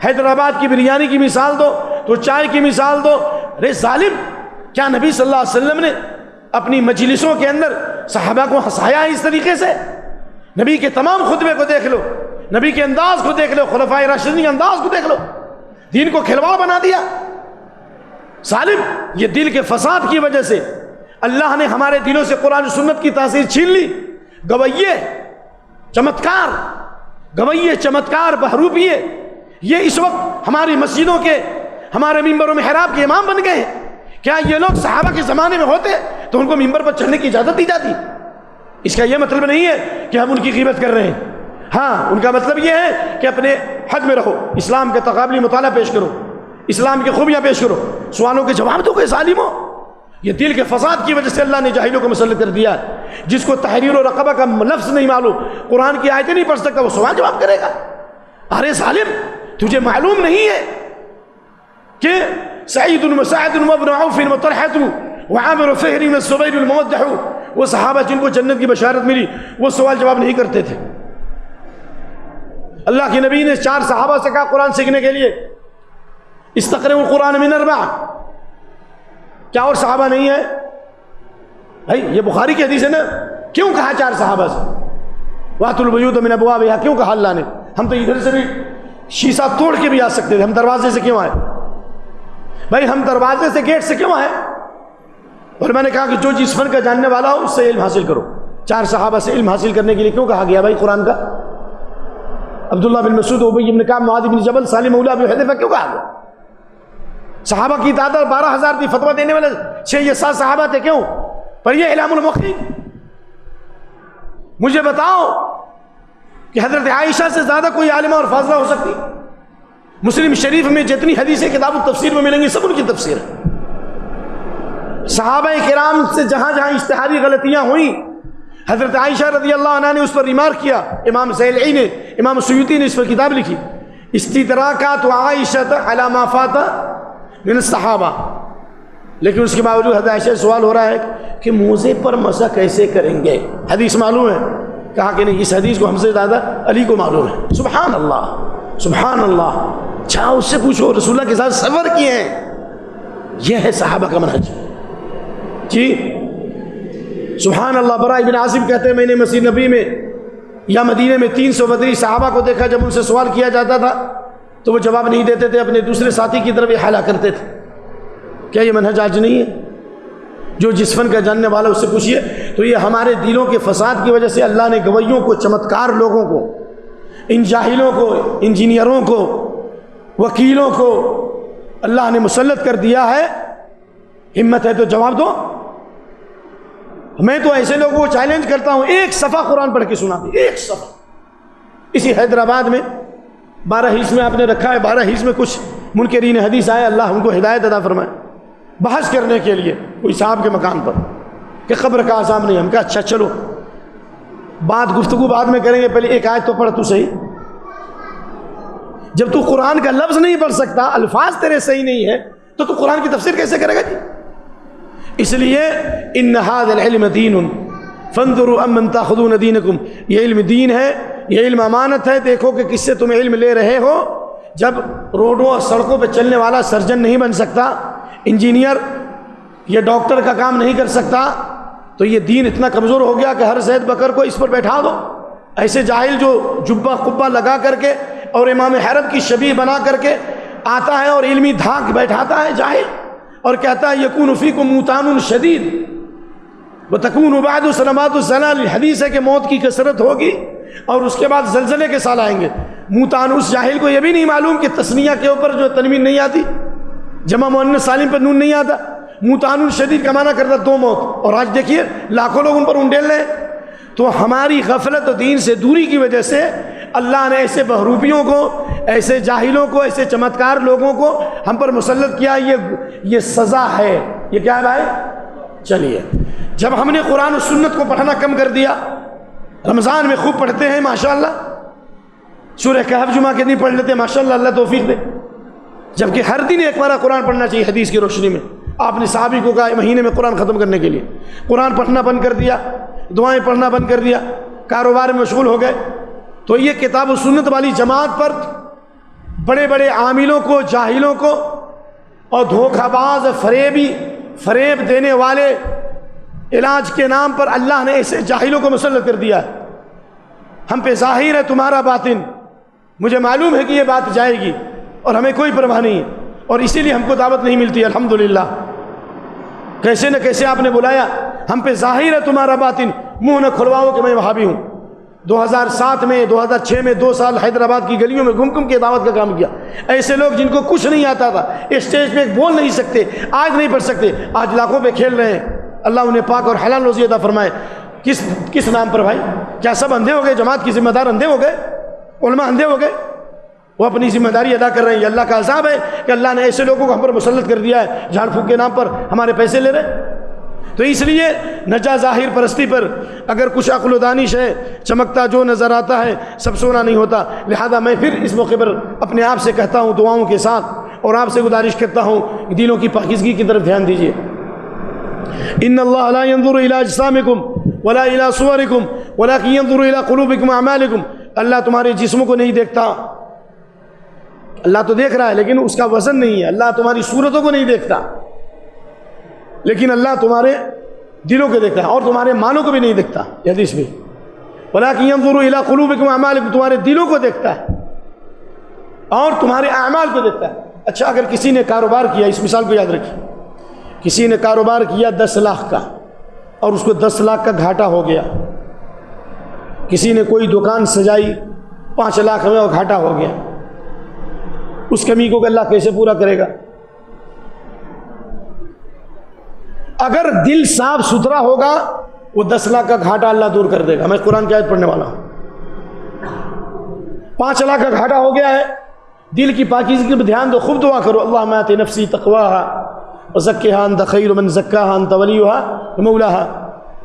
حیدرآباد کی بریانی کی مثال دو، تو چائے کی مثال دو، ارے ظالم، کیا نبی صلی اللہ علیہ وسلم نے اپنی مجلسوں کے اندر صحابہ کو ہنسایا اس طریقے سے؟ نبی کے تمام خطبے کو دیکھ لو، نبی کے انداز کو دیکھ لو، خلفائے راشدین کے انداز کو دیکھ لو، دین کو کھلواڑ بنا دیا۔ ظالم، یہ دل کے فساد کی وجہ سے اللہ نے ہمارے دلوں سے قرآن و سنت کی تاثیر چھین لی۔ گویے چمتکار بہروپیے یہ اس وقت ہماری مسجدوں کے، ہمارے ممبر و محراب کے امام بن گئے ہیں۔ کیا یہ لوگ صحابہ کے زمانے میں ہوتے تو ان کو ممبر پر چڑھنے کی اجازت دی جاتی؟ اس کا یہ مطلب نہیں ہے کہ ہم ان کی غیبت کر رہے ہیں، ہاں ان کا مطلب یہ ہے کہ اپنے حد میں رہو، اسلام کا تقابلی مطالعہ پیش کرو، اسلام کی خوبیاں پیش کرو، سوالوں کے جواب دو۔ کوئی ظالموں، یہ دل کے فساد کی وجہ سے اللہ نے جاہلوں کو مسلط کر دیا ہے۔ جس کو تحریر و رقبہ کا لفظ نہیں معلوم، قرآن کی آیتیں نہیں پڑھ سکتا، وہ سوال جواب کرے گا۔ ارے ظالم، تجھے معلوم نہیں ہے کہ سعید وسعد وابن عوف وطلحۃ وعامر فہر والزبیر الممدح، وہ صحابہ جن کو جنت کی بشارت ملی، وہ سوال جواب نہیں کرتے تھے۔ اللہ کے نبی نے 4 صحابہ سے کہا قرآن سیکھنے کے لیے، استقرئوا القرآن من 4۔ کیا اور صحابہ نہیں ہے؟ بھائی یہ بخاری کی حدیث ہے نا، کیوں کہا 4 صحابہ سے؟ وَأْتُوا الْبُيُوتَ مِنْ أَبْوَابِهَا، کیوں کہا اللہ نے؟ ہم تو ادھر سے بھی شیشہ توڑ کے بھی آ سکتے تھے، ہم دروازے سے کیوں آئے؟ بھائی ہم دروازے سے، گیٹ سے کیوں آئے؟ اور میں نے کہا کہ جو جس فن کا جاننے والا ہو اس سے علم حاصل کرو۔ 4 صحابہ سے علم حاصل کرنے کے لیے کیوں کہا گیا بھائی قرآن کا؟ عبداللہ بن مسعود، ابی بن کعب، معاذ بن جبل، سالم مولا ابی حذیفہ کیوں کہا گیا؟ صحابہ کی تعداد 12,000 تھی، فتویٰ دینے والے 6 یا 7 صحابہ تھے، کیوں؟ پر یہ اعلام الموقعین۔ مجھے بتاؤ کہ حضرت عائشہ سے زیادہ کوئی عالمہ اور فاضلہ ہو سکتی؟ مسلم شریف میں جتنی حدیثیں کتاب التفسیر میں ملیں گی سب ان کی تفسیر ہے۔ صحابہ کرام سے جہاں جہاں اجتہادی غلطیاں ہوئیں، حضرت عائشہ رضی اللہ عنہ نے اس پر ریمارک کیا، امام زیلعی نے، امام سیوطی نے اس پر کتاب لکھی، استدراکات عائشہ علی ما فات من الصحابہ۔ لیکن اس کے باوجود حضرت عائشہ سے سوال ہو رہا ہے کہ موزے پر مسح کیسے کریں گے؟ حدیث معلوم ہے؟ کہا کہ نہیں، اس حدیث کو ہم سے زیادہ علی کو معلوم ہے۔ سبحان اللہ، سبحان اللہ۔ اچھا اس سے پوچھو رسول اللہ کے ساتھ سفر کیے ہیں؟ یہ ہے صحابہ کا منہج جی۔ سبحان اللہ۔ براء بن عازب کہتے ہیں میں نے مسجد نبی میں یا مدینے میں 300 بدری صحابہ کو دیکھا، جب ان سے سوال کیا جاتا تھا تو وہ جواب نہیں دیتے تھے، اپنے دوسرے ساتھی کی طرف احالہ کرتے تھے۔ کیا یہ منہج آج نہیں ہے؟ جو جس فن کا جاننے والا اس سے پوچھئے۔ تو یہ ہمارے دلوں کے فساد کی وجہ سے اللہ نے گویوں کو، چمتکار لوگوں کو، ان جاہلوں کو، انجینئروں کو، وکیلوں کو اللہ نے مسلط کر دیا ہے۔ ہمت ہے تو جواب دو۔ میں تو ایسے لوگوں کو چیلنج کرتا ہوں، ایک صفحہ قرآن پڑھ کے سنا دی، ایک صفحہ۔ اسی حیدرآباد میں 12 ہلس میں آپ نے رکھا ہے، 12 ہلس میں کچھ منکرین حدیث آئے، اللہ ان کو ہدایت عطا فرمائے، بحث کرنے کے لیے کوئی صاحب کے مکان پر کہ قبر کا عذاب نہیں۔ ہم کہا اچھا چلو بات گفتگو بعد میں کریں گے، پہلے ایک آیت تو پڑھ تو صحیح۔ جب تو قرآن کا لفظ نہیں پڑھ سکتا، الفاظ تیرے صحیح نہیں ہے، تو قرآن کی تفسیر کیسے کرے گا جی؟ اس لیے ان ھذا العلم دین فانظروا امن تاخذون دینکم، یہ علم دین ہے، یہ علم امانت ہے، دیکھو کہ کس سے تم علم لے رہے ہو۔ جب روڈوں اور سڑکوں پہ چلنے والا سرجن نہیں بن سکتا، انجینئر یا ڈاکٹر کا کام نہیں کر سکتا، تو یہ دین اتنا کمزور ہو گیا کہ ہر زید بکر کو اس پر بیٹھا دو۔ ایسے جاہل جو جبہ قبہ لگا کر کے اور امام حرم کی شبیہ بنا کر کے آتا ہے اور علمی دھاک بیٹھاتا ہے جاہل، اور کہتا ہے یکون فیکم موتان شدید وتکون بعد سنوات الزلال، حدیث ہے کہ موت کی کثرت ہوگی اور اس کے بعد زلزلے کے سال آئیں گے۔ موتان، اس جاہل کو یہ بھی نہیں معلوم کہ تثنیہ کے اوپر جو تنوین نہیں آتی، جمع مؤنث سالم پر نون نہیں آتا، موتان شدید کا معنی کرتا 2 موت، اور آج دیکھیے لاکھوں لوگ ان پر انڈیل رہے ہیں۔ تو ہماری غفلت و دین سے دوری کی وجہ سے اللہ نے ایسے بہروپیوں کو، ایسے جاہلوں کو، ایسے چمتکار لوگوں کو ہم پر مسلط کیا۔ یہ سزا ہے۔ یہ کیا ہے بھائی؟ چلیے، جب ہم نے قرآن و سنت کو پڑھنا کم کر دیا، رمضان میں خوب پڑھتے ہیں ماشاءاللہ، سورہ کہف جمعہ کے دن پڑھ لیتے ہیں ماشاءاللہ، اللہ توفیق دے، جبکہ ہر دن ایک بار قرآن پڑھنا چاہیے حدیث کی روشنی میں۔ آپ نے صحابی کو کہا مہینے میں قرآن ختم کرنے کے لیے، قرآن پڑھنا بند کر دیا، دعائیں پڑھنا بند کر دیا، کاروبار میں مشغول ہو گئے۔ تو یہ کتاب و سنت والی جماعت پر بڑے بڑے عاملوں کو، جاہلوں کو اور دھوکہ باز فریب دینے والے علاج کے نام پر اللہ نے ایسے جاہلوں کو مسلط کر دیا ہے. ہم پہ ظاہر ہے تمہارا باطن، مجھے معلوم ہے کہ یہ بات جائے گی اور ہمیں کوئی پرواہ نہیں ہے، اور اسی لیے ہم کو دعوت نہیں ملتی. الحمدللہ کیسے نہ کیسے آپ نے بلایا. ہم پہ ظاہر ہے تمہارا باطن، منہ نہ کھلواؤ کہ میں وہابی ہوں. 2007 میں 2006 میں 2 سال حیدرآباد کی گلیوں میں گھوم کے دعوت کا کام کیا. ایسے لوگ جن کو کچھ نہیں آتا تھا، اسٹیج پہ بول نہیں سکتے، آج نہیں پڑھ سکتے، آج لاکھوں پہ کھیل رہے ہیں. اللہ انہیں پاک اور حلال روزی عطا فرمائے. کس نام پر بھائی؟ کیا سب اندھے ہو گئے؟ جماعت کی ذمہ دار اندھے ہو گئے؟ علماء اندھے ہو گئے؟ وہ اپنی ذمہ داری ادا کر رہے ہیں. یہ اللہ کا عذاب ہے کہ اللہ نے ایسے لوگوں کو ہم پر مسلط کر دیا ہے، جھاڑ پھونک کے نام پر ہمارے پیسے لے رہے. تو اس لیے نجا ظاہر پرستی پر اگر کچھ عقل و دانش ہے، چمکتا جو نظر آتا ہے سب سونا نہیں ہوتا. لہذا میں پھر اس موقع پر اپنے آپ سے کہتا ہوں دعاؤں کے ساتھ، اور آپ سے گزارش کرتا ہوں کہ دلوں کی پاکیزگی کی طرف دھیان دیجیے. ان اللہ لا ينظر الى اجسامکم ولا الى صورکم ولكن ينظر الى قلوبکم واعمالکم. اللہ تمہارے جسموں کو نہیں دیکھتا، اللہ تو دیکھ رہا ہے لیکن اس کا وزن نہیں ہے. اللہ تمہاری صورتوں کو نہیں دیکھتا لیکن اللہ تمہارے دلوں کو دیکھتا ہے، اور تمہارے مالوں کو بھی نہیں دیکھتا. یہ حدیث بھی ولكن ينظر الى قلوبکم واعمالکم، تمہارے دلوں کو دیکھتا ہے اور تمہارے اعمال کو دیکھتا ہے. اچھا، اگر کسی نے کاروبار کیا، اس مثال کو یاد رکھیے، کسی نے کاروبار کیا 10 لاکھ کا اور اس کو 10 لاکھ کا گھاٹا ہو گیا. کسی نے کوئی دکان سجائی 5 لاکھ میں اور گھاٹا ہو گیا. اس کمی کو اللہ کیسے پورا کرے گا؟ اگر دل صاف ستھرا ہوگا وہ 10 لاکھ کا گھاٹا اللہ دور کر دے گا. میں قرآن کی آیت پڑھنے والا ہوں. 5 لاکھ کا گھاٹا ہو گیا ہے، دل کی پاکیزگی پر دھیان دو، خوب دعا کرو. اللہم آت نفسی تقواہا وزکھا انت خیر من زکاہا انت ولیہا ومولاہا.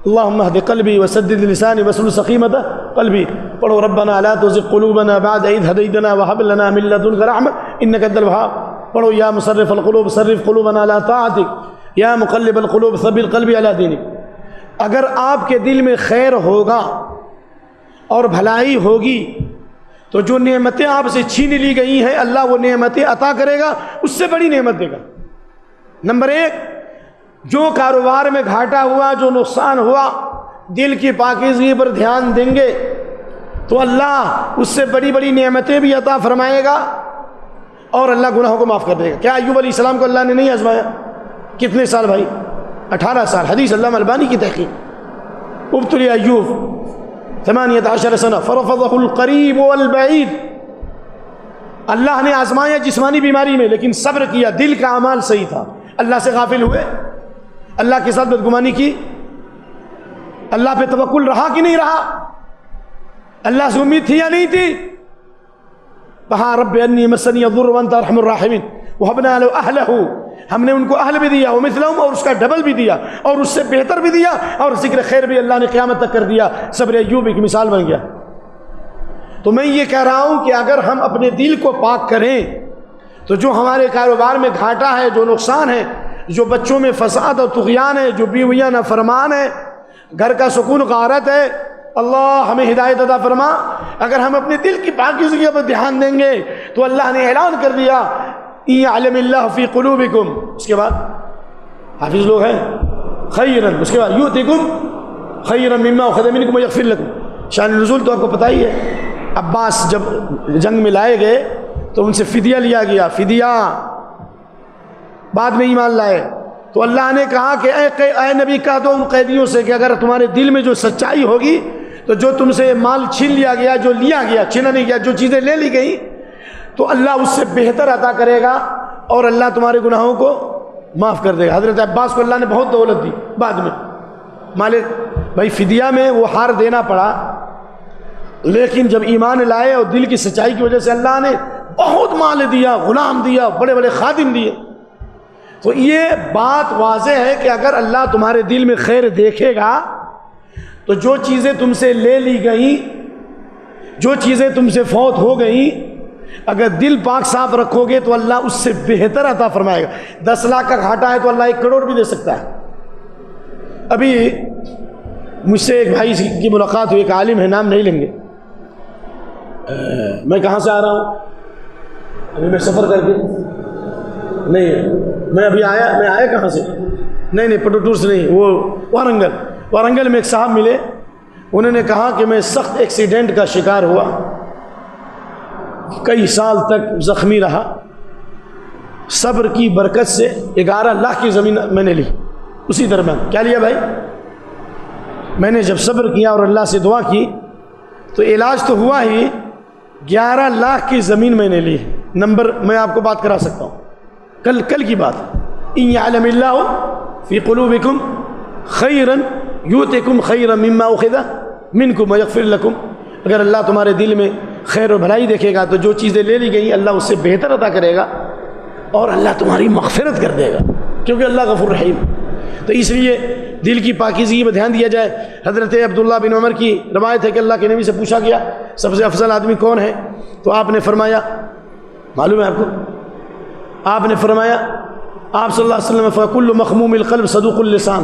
اللہم اہد قلبی وسدد لسانی واسلل سقیمۃ قلبی. پڑھو ربنا لا تزغ قلوبنا بعد اذ ہدیتنا وہب لنا من لدنک رحمۃ انک انت الوہاب. پڑھو یا مصرف القلوب صرف قلوبنا علی طاعتک یا مقلب القلوب ثبت قلبی علی دینک. اگر آپ کے دل میں خیر ہوگا اور بھلائی ہوگی تو جو نعمتیں آپ سے چھین لی گئی ہیں اللہ وہ نعمتیں عطا کرے گا، اس سے بڑی نعمت دے گا. نمبر 1، جو کاروبار میں گھاٹا ہوا، جو نقصان ہوا، دل کی پاکیزگی پر دھیان دیں گے تو اللہ اس سے بڑی بڑی نعمتیں بھی عطا فرمائے گا اور اللہ گناہوں کو معاف کر دے گا. کیا ایوب علیہ السلام کو اللہ نے نہیں آزمایا؟ کتنے سال بھائی؟ 18 سال. حدیث علامہ البانی کی تحقیق. ابتلی ایوب 18 سنہ فرفضہ القریب والبعید. اللہ نے آزمایا جسمانی بیماری میں لیکن صبر کیا، دل کا اعمال صحیح تھا. اللہ سے غافل ہوئے، اللہ کے ساتھ بدگمانی کی، اللہ پہ توکل رہا کہ نہیں رہا، اللہ سے امید تھی یا نہیں تھی. کہا رب انی مسنی الضر وانت ارحم الراحمین وہبنا له اہلہ. ہم نے ان کو اہل بھی دیا ومثلہم، اور اس کا ڈبل بھی دیا اور اس سے بہتر بھی دیا، اور ذکر خیر بھی اللہ نے قیامت تک کر دیا. صبر ایوب ایک مثال بن گیا. تو میں یہ کہہ رہا ہوں کہ اگر ہم اپنے دل کو پاک کریں تو جو ہمارے کاروبار میں گھاٹا ہے، جو نقصان ہے، جو بچوں میں فساد اور طغیان ہے، جو بیویاں نافرمان ہے، گھر کا سکون غارت ہے، اللہ ہمیں ہدایت عطا فرما. اگر ہم اپنے دل کی پاکیزگی پر دھیان دیں گے تو اللہ نے اعلان کر دیا یعلم اللہ فی قلوبکم. اس کے بعد حافظ لوگ ہیں خیرا، اس کے بعد یؤتکم خیرا مما اخذ منکم ویغفر لکم. شان نزول تو آپ کو پتہ ہی ہے. عباس جب جنگ میں لائے گئے تو ان سے فدیہ لیا گیا، فدیہ بعد میں ایمان لائے. تو اللہ نے کہا کہ اے نبی کہہ دو ان قیدیوں سے کہ اگر تمہارے دل میں جو سچائی ہوگی تو جو تم سے مال چھین لیا گیا، جو لیا گیا، چھینا نہیں گیا، جو چیزیں لے لی گئی تو اللہ اس سے بہتر عطا کرے گا اور اللہ تمہارے گناہوں کو معاف کر دے گا. حضرت عباس کو اللہ نے بہت دولت دی بعد میں. مالک بھائی فدیہ میں وہ ہار دینا پڑا، لیکن جب ایمان لائے اور دل کی سچائی کی وجہ سے اللہ نے بہت مال دیا، غلام دیا، بڑے بڑے خادم دیے. تو یہ بات واضح ہے کہ اگر اللہ تمہارے دل میں خیر دیکھے گا تو جو چیزیں تم سے لے لی گئیں، جو چیزیں تم سے فوت ہو گئیں، اگر دل پاک صاف رکھو گے تو اللہ اس سے بہتر عطا فرمائے گا. 10 لاکھ کا گھاٹا ہے تو اللہ 1 کروڑ بھی دے سکتا ہے. ابھی مجھ سے ایک بھائی کی ملاقات ہوئی، ایک عالم ہے، نام نہیں لیں گے. میں کہاں سے آ رہا ہوں؟ ابھی میں سفر کر کے نہیں میں ابھی آیا کہاں سے؟ نہیں پٹوٹور سے نہیں، وہ وارنگل میں ایک صاحب ملے، انہوں نے کہا کہ میں سخت ایکسیڈنٹ کا شکار ہوا، کئی سال تک زخمی رہا، صبر کی برکت سے 11 لاکھ کی زمین میں نے لی۔ اسی درمیان کیا لیا بھائی؟ میں نے جب صبر کیا اور اللہ سے دعا کی تو علاج تو ہوا ہی، 11 لاکھ کی زمین میں نے لی۔ نمبر میں آپ کو بات کرا سکتا ہوں، کل کی بات، ان یعلم اللہ فی قلوبکم خیرا یؤتکم خیرا مما اخذ منکم ویغفر لکم، اگر اللہ تمہارے دل میں خیر و بھلائی دیکھے گا تو جو چیزیں لے لی گئی اللہ اس سے بہتر عطا کرے گا اور اللہ تمہاری مغفرت کر دے گا، کیونکہ اللہ غفور رحیم۔ تو اس لیے دل کی پاکیزگی پر دھیان دیا جائے۔ حضرت عبداللہ بن عمر کی روایت ہے کہ اللہ کے نبی سے پوچھا گیا سب سے افضل آدمی کون ہے، تو آپ نے فرمایا، معلوم ہے آپ کو، آپ نے فرمایا، آپ صلی اللہ علیہ وسلم فَكُلُّ مَخْمُومِ الْقَلْبِ صَدُوقُ اللِّسَان،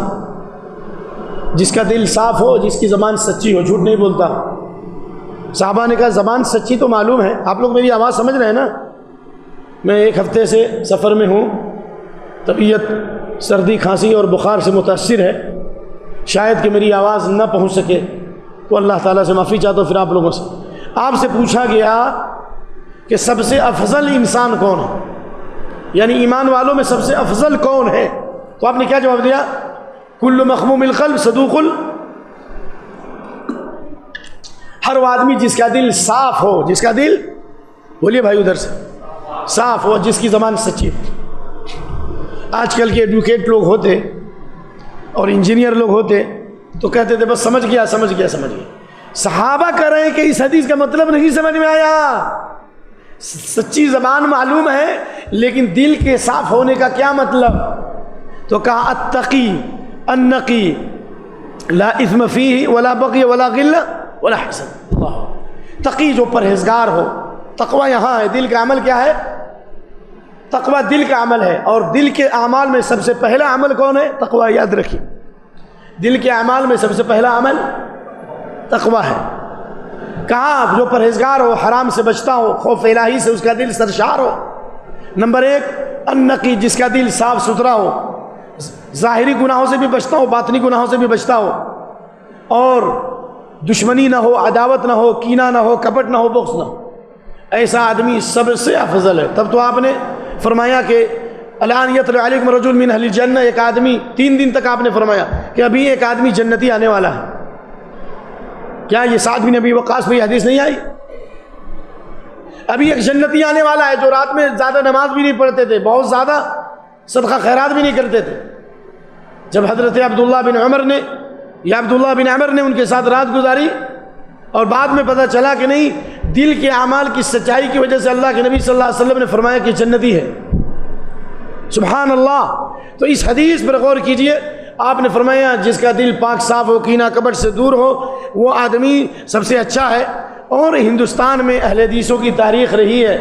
جس کا دل صاف ہو، جس کی زبان سچی ہو، جھوٹ نہیں بولتا۔ صحابہ نے کہا زبان سچی تو معلوم ہے، آپ لوگ میری آواز سمجھ رہے ہیں نا؟ میں ایک ہفتے سے سفر میں ہوں، طبیعت سردی کھانسی اور بخار سے متاثر ہے، شاید کہ میری آواز نہ پہنچ سکے، تو اللہ تعالیٰ سے معافی چاہتا ہوں پھر آپ لوگوں سے۔ آپ سے پوچھا گیا کہ سب سے افضل انسان کون ہے، یعنی ایمان والوں میں سب سے افضل کون ہے، تو آپ نے کیا جواب دیا؟ کل مخموم القلب صدوق ہر وہ آدمی جس کا دل صاف ہو، جس کا دل، بولیے بھائی ادھر سے، صاف ہو، جس کی زبان سچی ہو۔ آج کل کے ایڈوکیٹ لوگ ہوتے اور انجینئر لوگ ہوتے تو کہتے تھے بس سمجھ گیا۔ صحابہ کہہ رہے ہیں کہ اس حدیث کا مطلب نہیں سمجھ میں آیا، سچی زبان معلوم ہے لیکن دل کے صاف ہونے کا کیا مطلب؟ تو کہا التقی النقی لا اثم فیہ ولا بغی ولا غل ولا حسد۔ اللہ، تقی جو پرہیزگار ہو، تقوی یہاں ہے، دل کا عمل کیا ہے؟ تقوی دل کا عمل ہے، اور دل کے اعمال میں سب سے پہلا عمل کون ہے؟ تقوی، یاد رکھیے، دل کے اعمال میں سب سے پہلا عمل تقوی ہے۔ کہاں جو پرہیزگار ہو، حرام سے بچتا ہو، خوف الہی سے اس کا دل سرشار ہو۔ نمبر 1 النقی، جس کا دل صاف ستھرا ہو، ظاہری گناہوں سے بھی بچتا ہو، باطنی گناہوں سے بھی بچتا ہو، اور دشمنی نہ ہو، عداوت نہ ہو، کینہ نہ ہو، کپٹ نہ ہو، بغض نہ ہو، ایسا آدمی سب سے افضل ہے۔ تب تو آپ نے فرمایا کہ الان یطلع علیکم رجل من اہل الجنہ، ایک آدمی، 3 دن تک آپ نے فرمایا کہ ابھی ایک آدمی جنتی آنے والا ہے۔ کیا یہ سعد بن ابی وقاص پہ یہ حدیث نہیں آئی؟ ابھی ایک جنتی آنے والا ہے جو رات میں زیادہ نماز بھی نہیں پڑھتے تھے، بہت زیادہ صدقہ خیرات بھی نہیں کرتے تھے۔ جب حضرت عبداللہ بن عمر نے یا عبداللہ بن عمر نے ان کے ساتھ رات گزاری اور بعد میں پتہ چلا کہ نہیں، دل کے اعمال کی سچائی کی وجہ سے اللہ کے نبی صلی اللہ علیہ وسلم نے فرمایا کہ جنتی ہے۔ سبحان اللہ۔ تو اس حدیث پر غور کیجئے، آپ نے فرمایا جس کا دل پاک صاف ہو، کینہ کپٹ سے دور ہو، وہ آدمی سب سے اچھا ہے۔ اور ہندوستان میں اہل حدیثوں کی تاریخ رہی ہے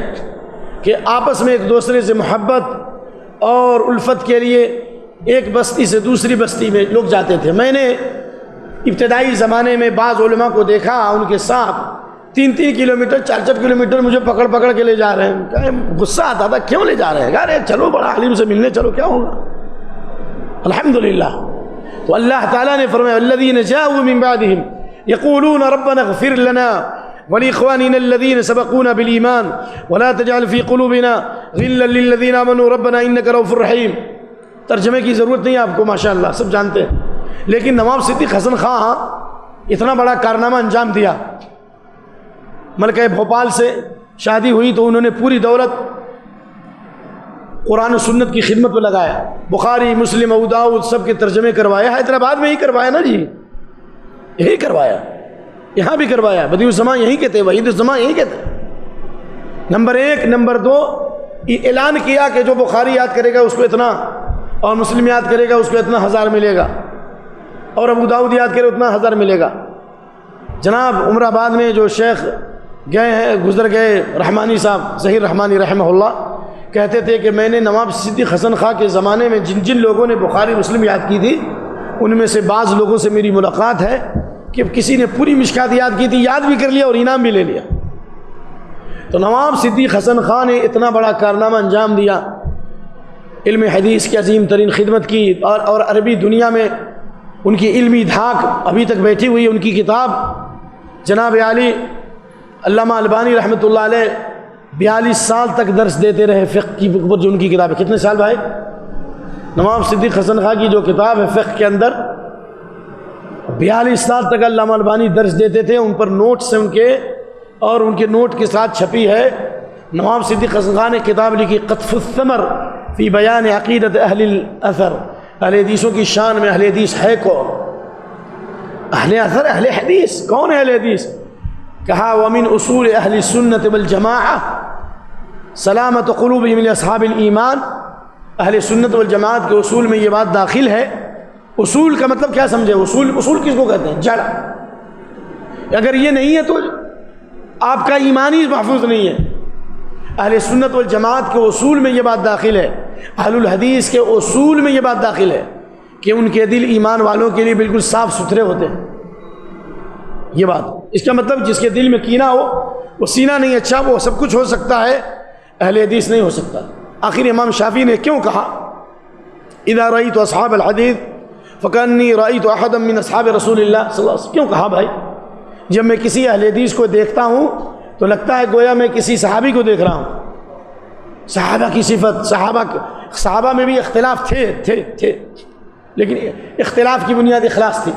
کہ آپس میں ایک دوسرے سے محبت اور الفت کے لیے ایک بستی سے دوسری بستی میں لوگ جاتے تھے۔ میں نے ابتدائی زمانے میں بعض علماء کو دیکھا، ان کے ساتھ 3-3 کلومیٹر 4-4 کلومیٹر مجھے پکڑ کے لے جا رہے ہیں۔ غصہ آتا تھا، کیوں لے جا رہے ہیں؟ ارے چلو بڑا عالم سے ملنے چلو، کیا ہوگا؟ الحمدللہ۔ تو اللہ تعالیٰ نے فرمایا الذین جاءوا من بعدہم یقولون ربنا اغفر لنا ولاخواننا الذین سبقونا بالایمان ولا تجعل فی قلوبنا غلا للذین آمنوا ربنا انک رؤوف رحیم۔ ترجمے کی ضرورت نہیں ہے آپ کو، ماشاءاللہ سب جانتے ہیں، لیکن نواب صدیق حسن خان اتنا بڑا کارنامہ انجام دیا۔ ملکہ بھوپال سے شادی ہوئی تو انہوں نے پوری دولت قرآن و سنت کی خدمت پہ لگایا، بخاری مسلم ابو داؤد سب کے ترجمے کروایا، حیدرآباد میں ہی کروایا نا جی، یہی کروایا، یہاں بھی کروایا، بدیع الزماں یہیں کے تھے، وحید الزماں یہیں کے تھے۔ نمبر 1۔ نمبر 2، اعلان کیا کہ جو بخاری یاد کرے گا اس کو اتنا، اور مسلم یاد کرے گا اس کو اتنا 1000 ملے گا، اور ابو داؤد یاد کرے اتنا 1000 ملے گا۔ جناب عمر آباد میں جو شیخ گئے ہیں، گزر گئے، رحمانی صاحب ظہیر رحمانی رحمہ اللہ، کہتے تھے کہ میں نے نواب صدیق حسن خان کے زمانے میں جن لوگوں نے بخاری مسلم یاد کی تھی، ان میں سے بعض لوگوں سے میری ملاقات ہے کہ کسی نے پوری مشکات یاد کی تھی، یاد بھی کر لیا اور انعام بھی لے لیا۔ تو نواب صدیق حسن خان نے اتنا بڑا کارنامہ انجام دیا علم حدیث کی عظیم ترین خدمت کی، اور عربی دنیا میں ان کی علمی دھاک ابھی تک بیٹھی ہوئی. ان کی کتاب جناب عالی علامہ البانی رحمۃ اللہ علیہ 42 سال تک درس دیتے رہے فقہ کی اوپر. جو ان کی کتاب ہے، کتنے سال بھائی؟ نواب صدیق حسن خان کی جو کتاب ہے فقہ کے اندر، 42 سال تک علامہ البانی درس دیتے تھے. ان پر نوٹس ہیں ان کے، اور ان کے نوٹ کے ساتھ چھپی ہے. نواب صدیق حسن خان نے کتاب لکھی قطف الثمر فی بیان عقیدت اہل الاثر. اہل حدیثوں کی شان میں اہل حدیث ہے کون؟ اہل اثر، اہل حدیث کون ہے؟ اہل حدیث کہا ومن اصول اہل السنت والجماعہ سلامت قلوبہم لاصحاب الایمان. اہل سنت والجماعت کے اصول میں یہ بات داخل ہے. اصول کا مطلب کیا سمجھے؟ اصول کس کو کہتے ہیں؟ جڑ. اگر یہ نہیں ہے تو آپ کا ایمان ہی محفوظ نہیں ہے. اہل سنت والجماعت کے اصول میں یہ بات داخل ہے، اہل الحدیث کے اصول میں یہ بات داخل ہے کہ ان کے دل ایمان والوں کے لیے بالکل صاف ستھرے ہوتے ہیں. یہ بات، اس کا مطلب جس کے دل میں کینہ ہو، وہ سینہ نہیں اچھا، وہ سب کچھ ہو سکتا ہے، اہل حدیث نہیں ہو سکتا. آخر امام شافعی نے کیوں کہا اذا رأیت اصحاب الحدیث فکأنی رأیت احدا من اصحاب رسول اللہ صلی اللہ علیہ وسلم. کیوں کہا بھائی؟ جب میں کسی اہل حدیث کو دیکھتا ہوں تو لگتا ہے گویا میں کسی صحابی کو دیکھ رہا ہوں. صحابہ کی صفت، صحابہ میں بھی اختلاف تھے لیکن اختلاف کی بنیاد اخلاص تھی.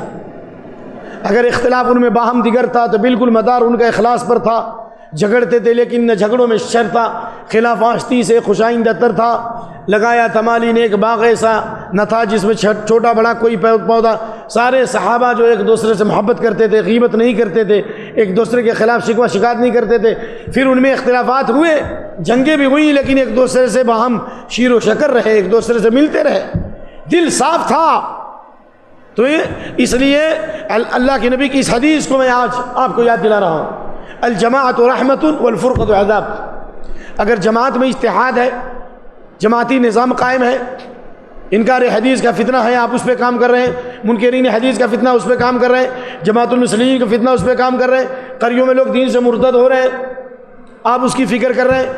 اگر اختلاف ان میں باہم دیگر تھا تو بالکل مدار ان کا اخلاص پر تھا. جھگڑتے تھے لیکن نہ جھگڑوں میں شر تھا، خلاف آشتی سے خوشائندہ تر تھا. لگایا تمالی نے ایک باغ ایسا نہ تھا جس میں چھوٹا بڑا کوئی پودا. سارے صحابہ جو ایک دوسرے سے محبت کرتے تھے، غیبت نہیں کرتے تھے، ایک دوسرے کے خلاف شکوہ شکایت نہیں کرتے تھے. پھر ان میں اختلافات ہوئے، جنگیں بھی ہوئیں، لیکن ایک دوسرے سے باہم شیر و شکر رہے، ایک دوسرے سے ملتے رہے، دل صاف تھا. تو اس لیے اللہ کے نبی کی اس حدیث کو میں آج آپ کو یاد دلا رہا ہوں، الجماعت رحمت والفرقۃ عذاب. اگر جماعت میں اجتہاد ہے، جماعتی نظام قائم ہے، انکار حدیث کا فتنہ ہے، آپ اس پہ کام کر رہے ہیں، منکرین حدیث کا فتنہ اس پہ کام کر رہے ہیں، جماعت المسلمین کا فتنہ اس پہ کام کر رہے ہیں، قریوں میں لوگ دین سے مرتد ہو رہے ہیں، آپ اس کی فکر کر رہے ہیں،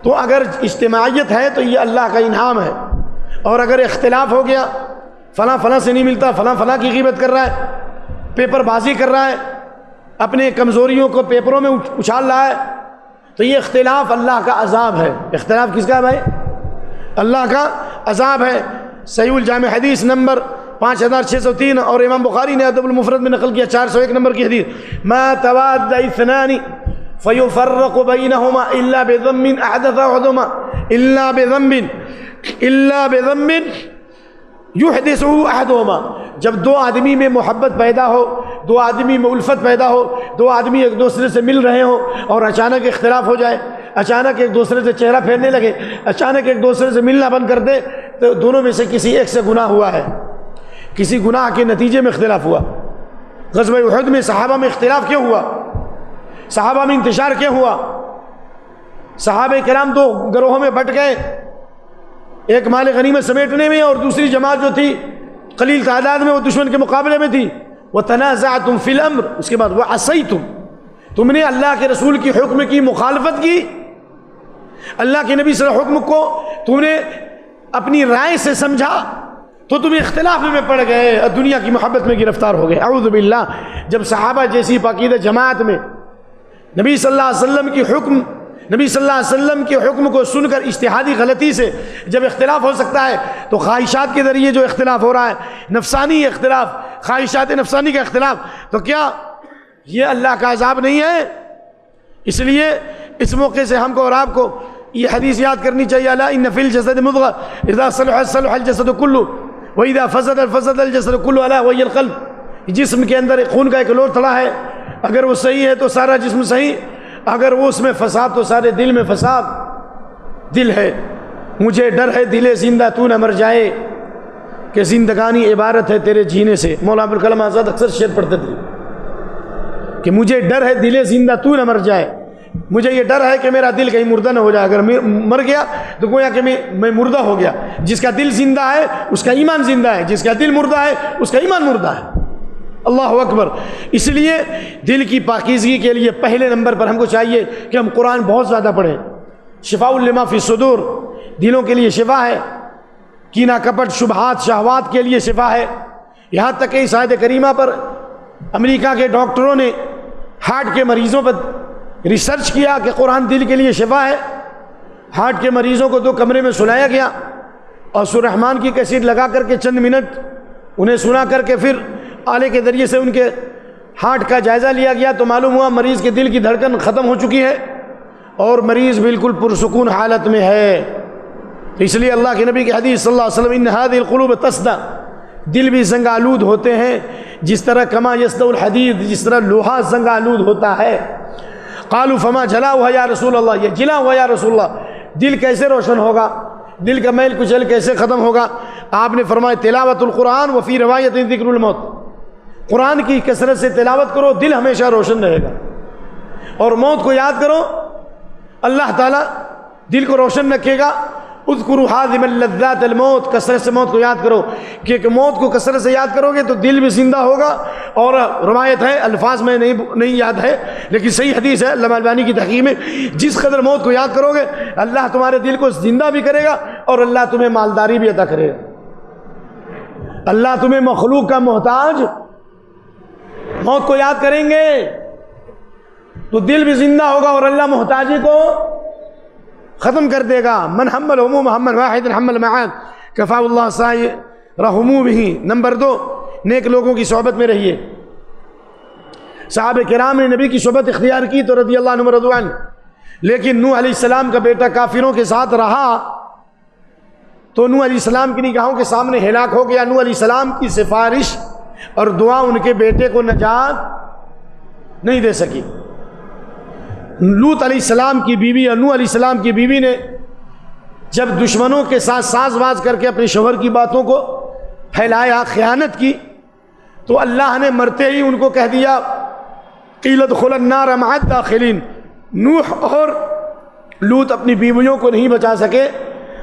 تو اگر اجتماعیت ہے تو یہ اللہ کا انعام ہے. اور اگر اختلاف ہو گیا، فلاں فلاں سے نہیں ملتا، فلاں فلاں کی غیبت کر رہا ہے، پیپر بازی کر رہا ہے، اپنے کمزوریوں کو پیپروں میں اچھال رہا ہے، تو یہ اختلاف اللہ کا عذاب ہے. اختلاف کس کا ہے بھائی؟ اللہ کا عذاب ہے. صحیح الجامع حدیث نمبر 5603 اور امام بخاری نے ادب المفرد میں نقل کیا 401 نمبر کی حدیث، ما تواد اثنان فيفرق بينهما الا بذنب احدث احدهما الا بذنب یحدثه احدهما. جب دو آدمی میں محبت پیدا ہو، دو آدمی میں الفت پیدا ہو، دو آدمی ایک دوسرے سے مل رہے ہوں اور اچانک اختلاف ہو جائے، اچانک ایک دوسرے سے چہرہ پھیرنے لگے، اچانک ایک دوسرے سے ملنا بند کر دے، تو دونوں میں سے کسی ایک سے گناہ ہوا ہے، کسی گناہ کے نتیجے میں اختلاف ہوا. غزوہ احد میں صحابہ میں اختلاف کیوں ہوا؟ صحابہ میں انتشار کیوں ہوا؟ صحابہ کرام دو گروہوں میں بٹ گئے، ایک مال غنیمت سمیٹنے میں اور دوسری جماعت جو تھی قلیل تعداد میں وہ دشمن کے مقابلے میں تھی. وَتَنَازَعْتُمْ فِي الْأَمْرِ، اس کے بعد وَعَصَيْتُمْ، تم نے اللہ کے رسول کی حکم کی مخالفت کی، اللہ کے نبی صلی اللہ علیہ وسلم حکم کو تم نے اپنی رائے سے سمجھا تو تم اختلاف میں پڑ گئے، دنیا کی محبت میں گرفتار ہو گئے. اعوذ باللہ. جب صحابہ جیسی پاکیزہ جماعت میں نبی صلی اللہ علیہ وسلم کے حکم کو سن کر اجتہادی غلطی سے جب اختلاف ہو سکتا ہے، تو خواہشات کے ذریعے جو اختلاف ہو رہا ہے، نفسانی اختلاف، خواہشات نفسانی کا اختلاف، تو کیا یہ اللہ کا عذاب نہیں ہے؟ اس لیے اس موقع سے ہم کو اور آپ کو یہ حدیث یاد کرنی چاہیے، الا ان فی الجسد مضغہ اذا صلحت صلح الجسد کلہ واذا فسدت فسد الجسد کلہ الا وهي القلب. جسم کے اندر خون کا ایک لوتھڑا ہے، اگر وہ صحیح ہے تو سارا جسم صحیح، اگر وہ اس میں فساد تو سارے دل میں فساد. دل ہے، مجھے ڈر ہے دل زندہ تو نہ مر جائے کہ زندگانی عبارت ہے تیرے جینے سے. مولانا ابوالکلام آزاد اکثر شعر پڑھتے تھے کہ مجھے ڈر ہے دل زندہ تو نہ مر جائے، مجھے یہ ڈر ہے کہ میرا دل کہیں مردہ نہ ہو جائے، اگر مر گیا تو گویا کہ میں مردہ ہو گیا. جس کا دل زندہ ہے اس کا ایمان زندہ ہے، جس کا دل مردہ ہے اس کا ایمان مردہ ہے. اللہ اکبر. اس لیے دل کی پاکیزگی کے لیے پہلے نمبر پر ہم کو چاہیے کہ ہم قرآن بہت زیادہ پڑھیں. شفاء لما فی الصدور، دلوں کے لیے شفا ہے. کینہ کپٹ شبہات شہوات کے لیے شفا ہے. یہاں تک کہ اس آیت کریمہ پر امریکہ کے ڈاکٹروں نے ہارٹ کے مریضوں پر ریسرچ کیا کہ قرآن دل کے لیے شفا ہے. ہارٹ کے مریضوں کو 2 کمرے میں سلایا گیا اور سورہ رحمان کی کیسٹ لگا کر کے چند منٹ انہیں سنا کر کے پھر آلے کے ذریعے سے ان کے ہارٹ کا جائزہ لیا گیا تو معلوم ہوا مریض کے دل کی دھڑکن ختم ہو چکی ہے اور مریض بالکل پرسکون حالت میں ہے. اس لیے اللہ کے نبی کی حدیث صلی اللہ علیہ وسلم ان هذه القلوب تصدع، دل بھی زنگ آلود ہوتے ہیں جس طرح کما یصدع الحدید، جس طرح لوہا زنگ آلود ہوتا ہے. قالوا فما جلاؤها یا رسول اللہ، یہ جلا ہوا یا رسول اللہ، دل کیسے روشن ہوگا، دل کا میل کچل کیسے ختم ہوگا؟ آپ نے فرمایا تلاوت القرآن وفی روایت ذکر الموت، قرآن کی کثرت سے تلاوت کرو دل ہمیشہ روشن رہے گا، اور موت کو یاد کرو اللہ تعالیٰ دل کو روشن رکھے گا. اذکروا حازم اللذات الموت، کثرت سے موت کو یاد کرو، کہ موت کو کثرت سے یاد کرو گے تو دل بھی زندہ ہوگا. اور روایت ہے، الفاظ میں نہیں یاد ہے لیکن صحیح حدیث ہے علامہ البانی کی تحقیق میں، جس قدر موت کو یاد کرو گے اللہ تمہارے دل کو زندہ بھی کرے گا اور اللہ تمہیں مالداری بھی عطا کرے گا. اللہ تمہیں مخلوق کا محتاج، موت کو یاد کریں گے تو دل بھی زندہ ہوگا اور اللہ محتاجی کو ختم کر دے گا. من حمل هموم هم واحد حمل معاد کفا اللہ سائر همومه. نمبر 2، نیک لوگوں کی صحبت میں رہیے. صحابہ کرام نے نبی کی صحبت اختیار کی تو رضی اللہ عنہم رضوان، لیکن نوح علیہ السلام کا بیٹا کافروں کے ساتھ رہا تو نوح علیہ السلام کی نگاہوں کے سامنے ہلاک ہو گیا. نوح علیہ السلام کی سفارش اور دعا ان کے بیٹے کو نجات نہیں دے سکی. لوط علیہ السلام کی بیوی اور نوح علیہ السلام کی بیوی نے جب دشمنوں کے ساتھ ساز باز کر کے اپنے شوہر کی باتوں کو پھیلایا، خیانت کی، تو اللہ نے مرتے ہی ان کو کہہ دیا قیل ادخلوا النار مع الداخلین. نوح اور لوط اپنی بیویوں کو نہیں بچا سکے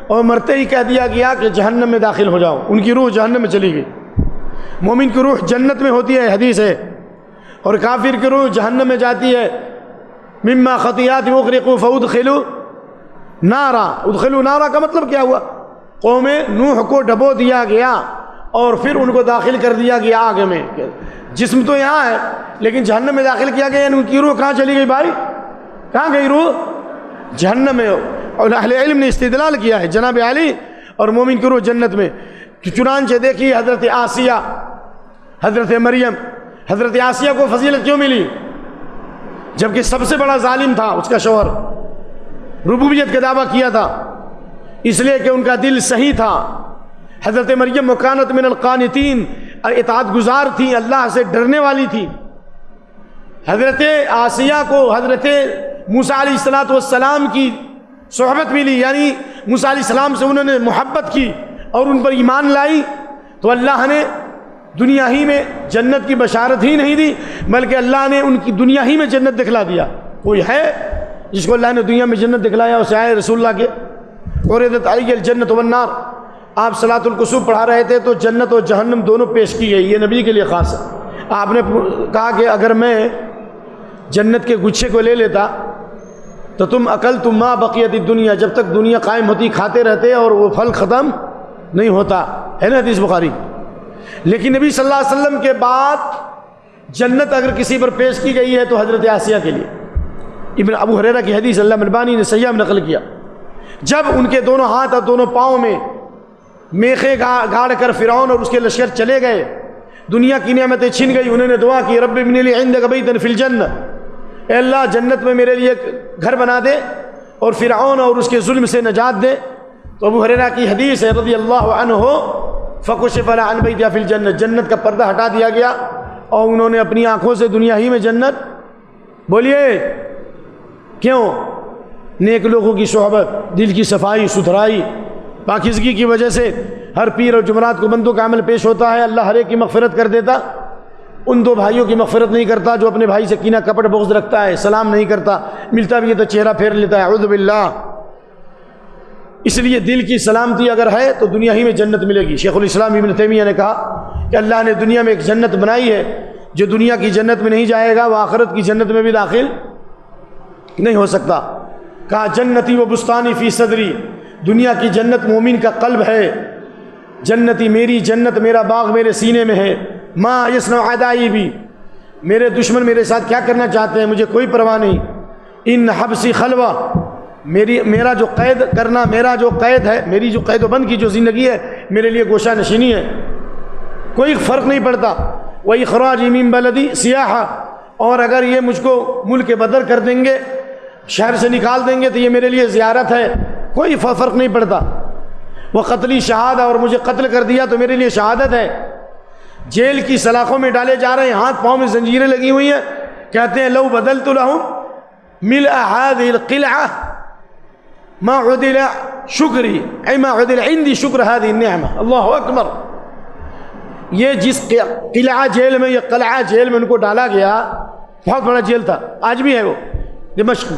اور مرتے ہی کہہ دیا گیا کہ جہنم میں داخل ہو جاؤ. ان کی روح جہنم میں چلی گئی. مومن کی روح جنت میں ہوتی ہے، حدیث ہے، اور کافر کی روح جہنم میں جاتی ہے. مما خطیات مغرقوا فادخلوا نارا. ادخلوا نارا کا مطلب کیا ہوا؟ قوم نوح کو ڈبو دیا گیا اور پھر ان کو داخل کر دیا گیا آگ میں. جسم تو یہاں ہے لیکن جہنم میں داخل کیا گیا. ان کی روح کہاں چلی گئی بھائی؟ کہاں گئی روح؟ جہنم میں. اور اہل علم نے استدلال کیا ہے جناب علی اور مومن کی روح جنت میں. چنانچہ دیکھیے حضرت آسیہ، حضرت مریم، حضرت آسیہ کو فضیلت کیوں ملی جبکہ سب سے بڑا ظالم تھا اس کا شوہر؟ ربوبیت کا دعویٰ کیا تھا اس لیے کہ ان کا دل صحیح تھا. حضرت مریم وکانت من القانتین، اطاعت گزار تھی، اللہ سے ڈرنے والی تھی. حضرت آسیہ کو حضرت موسیٰ علیہ السلام کی صحبت ملی، یعنی موسیٰ علیہ السلام سے انہوں نے محبت کی اور ان پر ایمان لائی تو اللہ نے دنیا ہی میں جنت کی بشارت ہی نہیں دی بلکہ اللہ نے ان کی دنیا ہی میں جنت دکھلا دیا. کوئی ہے جس کو اللہ نے دنیا میں جنت دکھلایا؟ اسے آئے رسول اللہ کے عرضت علی الجنت والنار. آپ صلاۃ الکسوف پڑھا رہے تھے تو جنت اور جہنم دونوں پیش کی گئی. یہ نبی کے لیے خاص ہے. آپ نے کہا کہ اگر میں جنت کے گچھے کو لے لیتا تو تم اکلتم ما بقیت الدنیا، جب تک دنیا قائم ہوتی کھاتے رہتے اور وہ پھل ختم نہیں ہوتا. ہے نا حدیث بخاری. لیکن نبی صلی اللہ علیہ وسلم کے بعد جنت اگر کسی پر پیش کی گئی ہے تو حضرت آسیہ کے لیے. ابن ابو ہریرہ کی حدیث علامہ البانی نے صحیح میں نقل کیا. جب ان کے دونوں ہاتھ اور دونوں پاؤں میں میخیں گاڑ کر فرعون اور اس کے لشکر چلے گئے، دنیا کی نعمتیں چھن گئی، انہوں نے دعا کی رب ابن لی عندک بیتا فی الجنہ، اے اللہ جنت میں میرے لیے گھر بنا دے اور فرعون اور اس کے ظلم سے نجات دے. تو ابو ہریرہ کی حدیث ہے رضی اللہ عنہ فکشف عن بیتہ فی الجنہ، جنت کا پردہ ہٹا دیا گیا اور انہوں نے اپنی آنکھوں سے دنیا ہی میں جنت. بولیے کیوں؟ نیک لوگوں کی صحبت، دل کی صفائی ستھرائی پاکیزگی کی وجہ سے ہر پیر اور جمعرات کو بندوں کا عمل پیش ہوتا ہے. اللہ ہر ایک کی مغفرت کر دیتا. ان 2 بھائیوں کی مغفرت نہیں کرتا جو اپنے بھائی سے کینہ کپٹ بغض رکھتا ہے، سلام نہیں کرتا، ملتا بھی ہے تو چہرہ پھیر لیتا ہے. اعوذ باللہ. اس لیے دل کی سلامتی اگر ہے تو دنیا ہی میں جنت ملے گی. شیخ الاسلام ابن تیمیہ نے کہا کہ اللہ نے دنیا میں ایک جنت بنائی ہے، جو دنیا کی جنت میں نہیں جائے گا وہ آخرت کی جنت میں بھی داخل نہیں ہو سکتا. کہا جنتی و بستانی فی صدری، دنیا کی جنت مومن کا قلب ہے جنتی، میری جنت، میرا باغ میرے سینے میں ہے، ما یصنع اعدائی بھی، میرے دشمن میرے ساتھ کیا کرنا چاہتے ہیں مجھے کوئی پرواہ نہیں، ان حبسی خلوہ، میرا جو قید کرنا، میرا جو قید ہے، میری جو قید و بند کی جو زندگی ہے میرے لیے گوشہ نشینی ہے، کوئی فرق نہیں پڑتا، وَإِخْرَاجِ مِن بَلَدِ سِيَاحَةً، اور اگر یہ مجھ کو ملک بدر کر دیں گے، شہر سے نکال دیں گے تو یہ میرے لیے زیارت ہے، کوئی فرق نہیں پڑتا، وہ قتلی شہادہ، اور مجھے قتل کر دیا تو میرے لیے شہادت ہے۔ جیل کی سلاخوں میں ڈالے جا رہے ہیں، ہاتھ پاؤں میں زنجیریں لگی ہوئی ہیں، کہتے ہیں لو بدلت لهم ملء هذه القلعة ما عدل شکری اے ما عدل عندي شکر هذه النعمة، اللہ اکبر۔ یہ جس قلعہ جیل میں، یہ قلعہ جیل میں ان کو ڈالا گیا، بہت بڑا جیل تھا، آج بھی ہے وہ دمشق،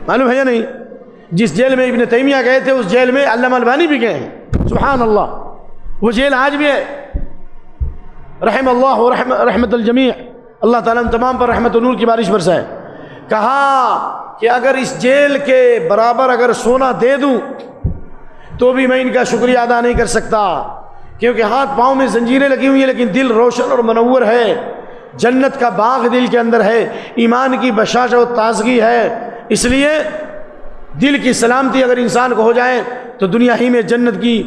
معلوم ہے یا نہیں؟ جس جیل میں ابن تیمیہ گئے تھے اس جیل میں علامہ البانی بھی گئے ہیں، سبحان اللہ، وہ جیل آج بھی ہے۔ رحم اللہ رحمت الجمیع، اللہ تعالیٰ نے تمام پر رحمت و نور کی بارش برسائے۔ کہا کہ اگر اس جیل کے برابر اگر سونا دے دوں تو بھی میں ان کا شکریہ ادا نہیں کر سکتا، کیونکہ ہاتھ پاؤں میں زنجیریں لگی ہوئی ہیں لیکن دل روشن اور منور ہے، جنت کا باغ دل کے اندر ہے، ایمان کی بشاشت و تازگی ہے۔ اس لیے دل کی سلامتی اگر انسان کو ہو جائے تو دنیا ہی میں جنت کی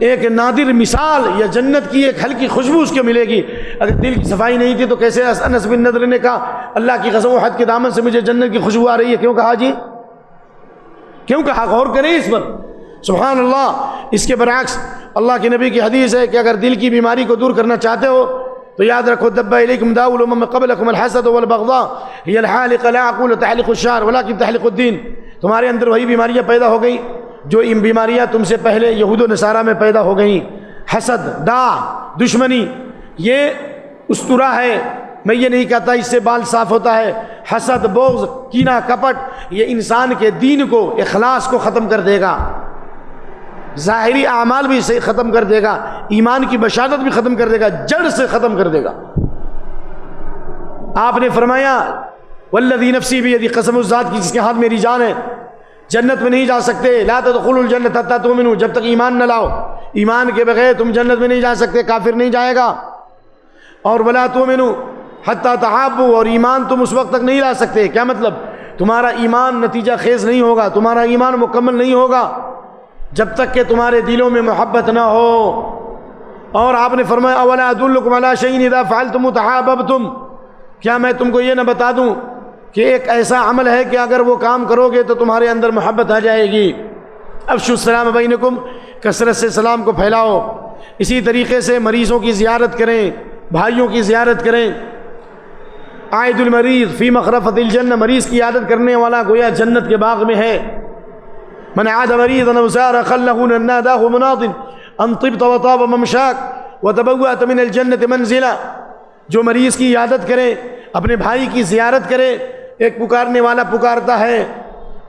ایک نادر مثال یا جنت کی ایک ہلکی خوشبو اس کو ملے گی۔ اگر دل کی صفائی نہیں تھی تو کیسے انس بن نضر نے کہا اللہ کی قسم حد کے دامن سے مجھے جنت کی خوشبو آ رہی ہے، کیوں کہا جی؟ کیوں کہا؟ غور کریں اس پر، سبحان اللہ۔ اس کے برعکس اللہ کے نبی کی حدیث ہے کہ اگر دل کی بیماری کو دور کرنا چاہتے ہو تو یاد رکھو دب الیکم داء الامم قبلکم الحسد والبغضاء هي الحالقه لا اقول تحلق الشعر ولكن تحلق الدين، تمہارے اندر وہی بیماریاں پیدا ہو گئیں جو ان بیماریاں تم سے پہلے یہود و نصارہ میں پیدا ہو گئیں، حسد، داع، دشمنی، یہ اسطورہ ہے، میں یہ نہیں کہتا اس سے بال صاف ہوتا ہے۔ حسد، بغض، کینہ، کپٹ، یہ انسان کے دین کو، اخلاص کو ختم کر دے گا، ظاہری اعمال بھی اسے ختم کر دے گا، ایمان کی بشارت بھی ختم کر دے گا، جڑ سے ختم کر دے گا۔ آپ نے فرمایا والذی نفسی بیدی، قسم اس ذات کی جس کے ہاتھ میری جان ہے، جنت میں نہیں جا سکتے، لا تدخلوا الجنۃ حتی تؤمنوا، جب تک ایمان نہ لاؤ، ایمان کے بغیر تم جنت میں نہیں جا سکتے، کافر نہیں جائے گا، اور ولا تؤمنوا حتی تحابوا، اور ایمان تم اس وقت تک نہیں لا سکتے، کیا مطلب؟ تمہارا ایمان نتیجہ خیز نہیں ہوگا، تمہارا ایمان مکمل نہیں ہوگا جب تک کہ تمہارے دلوں میں محبت نہ ہو۔ اور آپ نے فرمایا اولا ادلکم علی شیء اذا فعلتم تحاببتم، کیا میں تم کو یہ نہ بتا دوں کہ ایک ایسا عمل ہے کہ اگر وہ کام کرو گے تو تمہارے اندر محبت آ جائے گی۔ افشوا السلام بینکم، کثرت سے سلام کو پھیلاؤ۔ اسی طریقے سے مریضوں کی زیارت کریں، بھائیوں کی زیارت کریں۔ عائد المریض فی مخرفۃ الجنہ، مریض کی عیادت کرنے والا گویا جنت کے باغ میں ہے۔ من عاد مریضا او زار خله ناداه مناض ان طبت وطاب ممشاك وتبوأت من الجنة منزلا، جو مریض کی عیادت کرے، اپنے بھائی کی زیارت کرے، ایک پکارنے والا پکارتا ہے